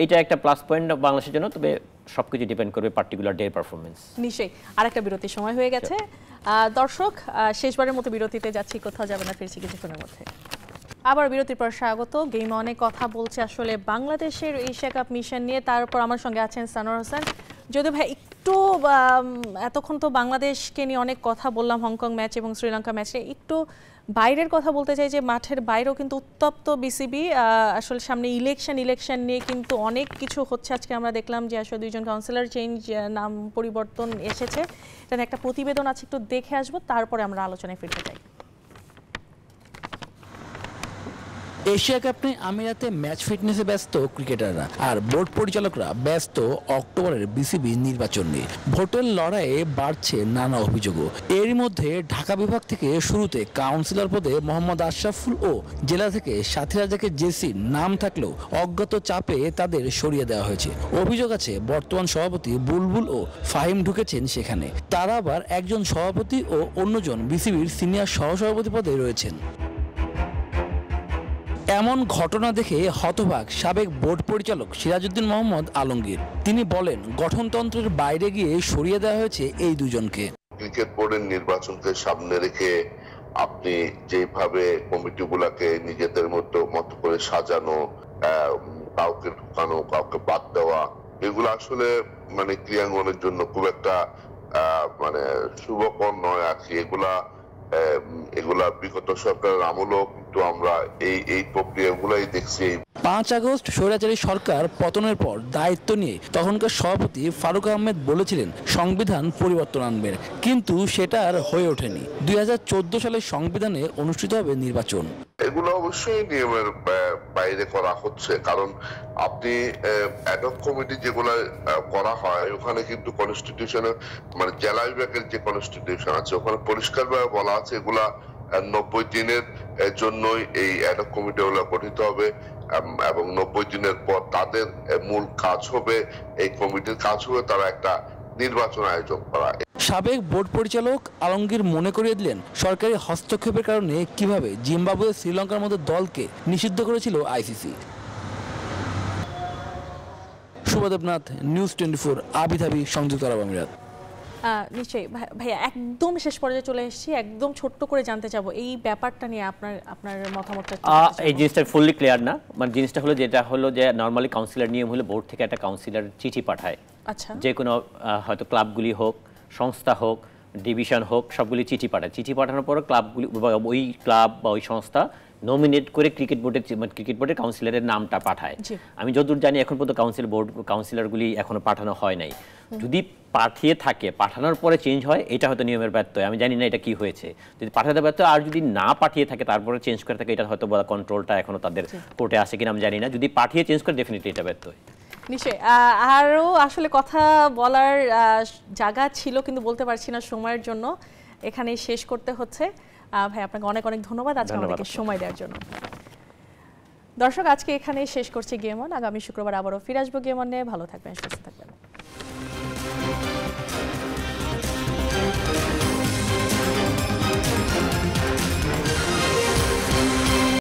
এইটা একটা প্লাস পয়েন্ট বাংলাদেশের জন্য। তবে সবকিছু ডিপেন্ড করবে পার্টিকুলার ডে পারফরমেন্স। নিশ্চয়ই। আরেকটা বিরতির সময় হয়ে গেছে দর্শক, শেষবারের মতো বিরতিতে যাচ্ছি, কোথাও যাবে না, ফিরছি কিছুক্ষণের মধ্যে। আবার বিরতির পর স্বাগত। গেমে অনেক কথা বলছে আসলে বাংলাদেশের এশিয়া কাপ মিশন নিয়ে, তারপর আমার সঙ্গে আছেন সানোয়ার হোসেন। যদি ভাই একটু এতক্ষণ তো বাংলাদেশকে নিয়ে অনেক কথা বললাম, হংকং ম্যাচ এবং শ্রীলঙ্কা ম্যাচে, একটু বাইরের কথা বলতে চাই যে মাঠের বাইরেও কিন্তু উত্তপ্ত বিসিবি। আসলে সামনে ইলেকশন নিয়ে কিন্তু অনেক কিছু হচ্ছে। আজকে আমরা দেখলাম যে আসলে 2জন কাউন্সিলর চেঞ্জ, নাম পরিবর্তন এসেছে। এটা একটা প্রতিবেদন আছে, একটু দেখে আসবো, তারপরে আমরা আলোচনায় ফিরতে চাই। এশিয়া কাপ নিয়ে আমিরাতে ম্যাচ ফিটনেসে ব্যস্ত ক্রিকেটাররা, আর বোর্ড পরিচালকরা ব্যস্ত অক্টোবরের বিসিবি নির্বাচন নিয়ে। ভোটের লড়াইয়ে বাড়ছে নানা অভিযোগও। এরই মধ্যে ঢাকা বিভাগ থেকে শুরুতে কাউন্সিলর পদে মোহাম্মদ আশরাফুল ও জেলা থেকে সাথী রাজাকে জেসির নাম থাকলেও অজ্ঞাত চাপে তাদের সরিয়ে দেওয়া হয়েছে। অভিযোগ আছে বর্তমান সভাপতি বুলবুল ও ফাহিম ঢুকেছেন সেখানে। তারা আবার একজন সভাপতি ও অন্যজন বিসিবির সিনিয়র সহসভাপতি পদে রয়েছেন। এমন ঘটনা দেখে হতবাক সাবেক বোর্ড পরিচালক সিরাজউদ্দিন মোহাম্মদ আলমগীর। তিনি বলেন, গঠনতন্ত্রের বাইরে গিয়ে সরিয়ে দেওয়া হয়েছে এই দুজনকে। ক্রিকেট বোর্ডের নির্বাচনকে সামনে রেখে আপনি যেভাবে কমিটিগুলোকে নিজেদের মতো করে সাজানো, কাউকে ঢুকানো, কাউকে বাদ দেওয়া, এগুলো আসলে মানে ক্রিয়াঙ্গনের জন্য খুব একটা মানে শুভকর নয় আর কি। এগুলা বিগত সরকারের আমলেও কিন্তু আমরা এই প্রক্রিয়াগুলাই দেখছি। 5 আগস্ট স্বৈরাচারী সরকার পতনের পর দায়িত্ব নিয়ে তখনকার সভাপতি ফারুক আহমেদ বলেছিলেন সংবিধান পরিবর্তন আনবেন, কিন্তু সেটা আর হয়ে ওঠেনি। 2014 সালে সংবিধানে অনুষ্ঠিত হবে নির্বাচন। এগুলো অবশ্যই নিয়মের বাইরে করা হচ্ছে, কারণ আপনি অ্যাডহক কমিটি যেগুলো করা হয় ওখানে কিন্তু কনস্টিটিউশনের মানে জেলা বিভাগের যে কনস্টিটিউশন আছে ওখানে পরিষ্কারভাবে বলা আছে এগুলা 90 দিনের জন্যই এই অ্যাডহক কমিটি গুলো গঠিত হবে এবং 90 দিনের পর তাদের মূল কাজ হবে, এই কমিটির কাজ হবে তারা একটা নির্বাচন আয়োজন করা। সাবেক বোর্ড পরিচালক আলমগীর মনে করিয়ে দিলেন সরকারি হস্তক্ষেপের কারণে কিভাবে জিম্বাবুয়ে শ্রীলঙ্কার মতো দলকে নিষিদ্ধ করেছিল আইসিসি। শুভদেবনাথ, নিউজ 24, আবুধাবি, সংযুক্ত আরব আমিরাত। নিশ্চয়ই ভাইয়া, একদম শেষ পর্যায়ে চলে এসেছি, একদম ছোট্ট করে জানতে চাবো এই ব্যাপারটা নিয়ে আপনার মতামতটা। এই জিনিসটা ফুললি ক্লিয়ার না, মানে জিনিসটা হলো যেটা হলো যে নর্মালি কাউন্সিলর নিয়ম হলো বোর্ড থেকে একটা কাউন্সিলর চিঠি পাঠায়, আচ্ছা, যে কোনো হয়তো ক্লাবগুলি হোক, সংস্থা হোক, ডিভিশন হোক, সবগুলি চিঠি পাঠায়। চিঠি পাঠানোর পর ক্লাবগুলি, ওই ক্লাব বা ওই সংস্থা নমিনেট করে ক্রিকেট বোর্ডের কাউন্সিলরের নামটা পাঠায়। আমি যতদূর জানি এখন পর্যন্ত কাউন্সিলরগুলি এখনো পাঠানো হয় নাই। যদি পাঠিয়ে থাকে, পাঠানোর পরে চেঞ্জ হয়, এটা হয়তো নিয়মের ব্যত্যয়। আমি জানি না এটা কি হয়েছে, যদি পাঠাতে ব্যর্থ, আর যদি না পাঠিয়ে থাকে তারপরে চেঞ্জ করে থাকে, এটা হয়তো কন্ট্রোলটা এখনো তাদের কোর্টে আসে কিনা আমি জানি না। যদি পাঠিয়ে চেঞ্জ করে ডেফিনেটলি এটা ব্যত্যয়। নিশ্চয়ই আরও আসলে কথা বলার জায়গা ছিল, কিন্তু বলতে পারছি না সময়ের জন্য, এখানেই শেষ করতে হচ্ছে। ভাই আপনাকে অনেক অনেক ধন্যবাদ আজকে আমাদেরকে সময় দেওয়ার জন্য। দর্শক, আজকে এখানেই শেষ করছি গেম অন। আগামী শুক্রবার আবারও ফিরে আসবো গেম অন নিয়ে। ভালো থাকবেন, সুস্থ থাকবেন।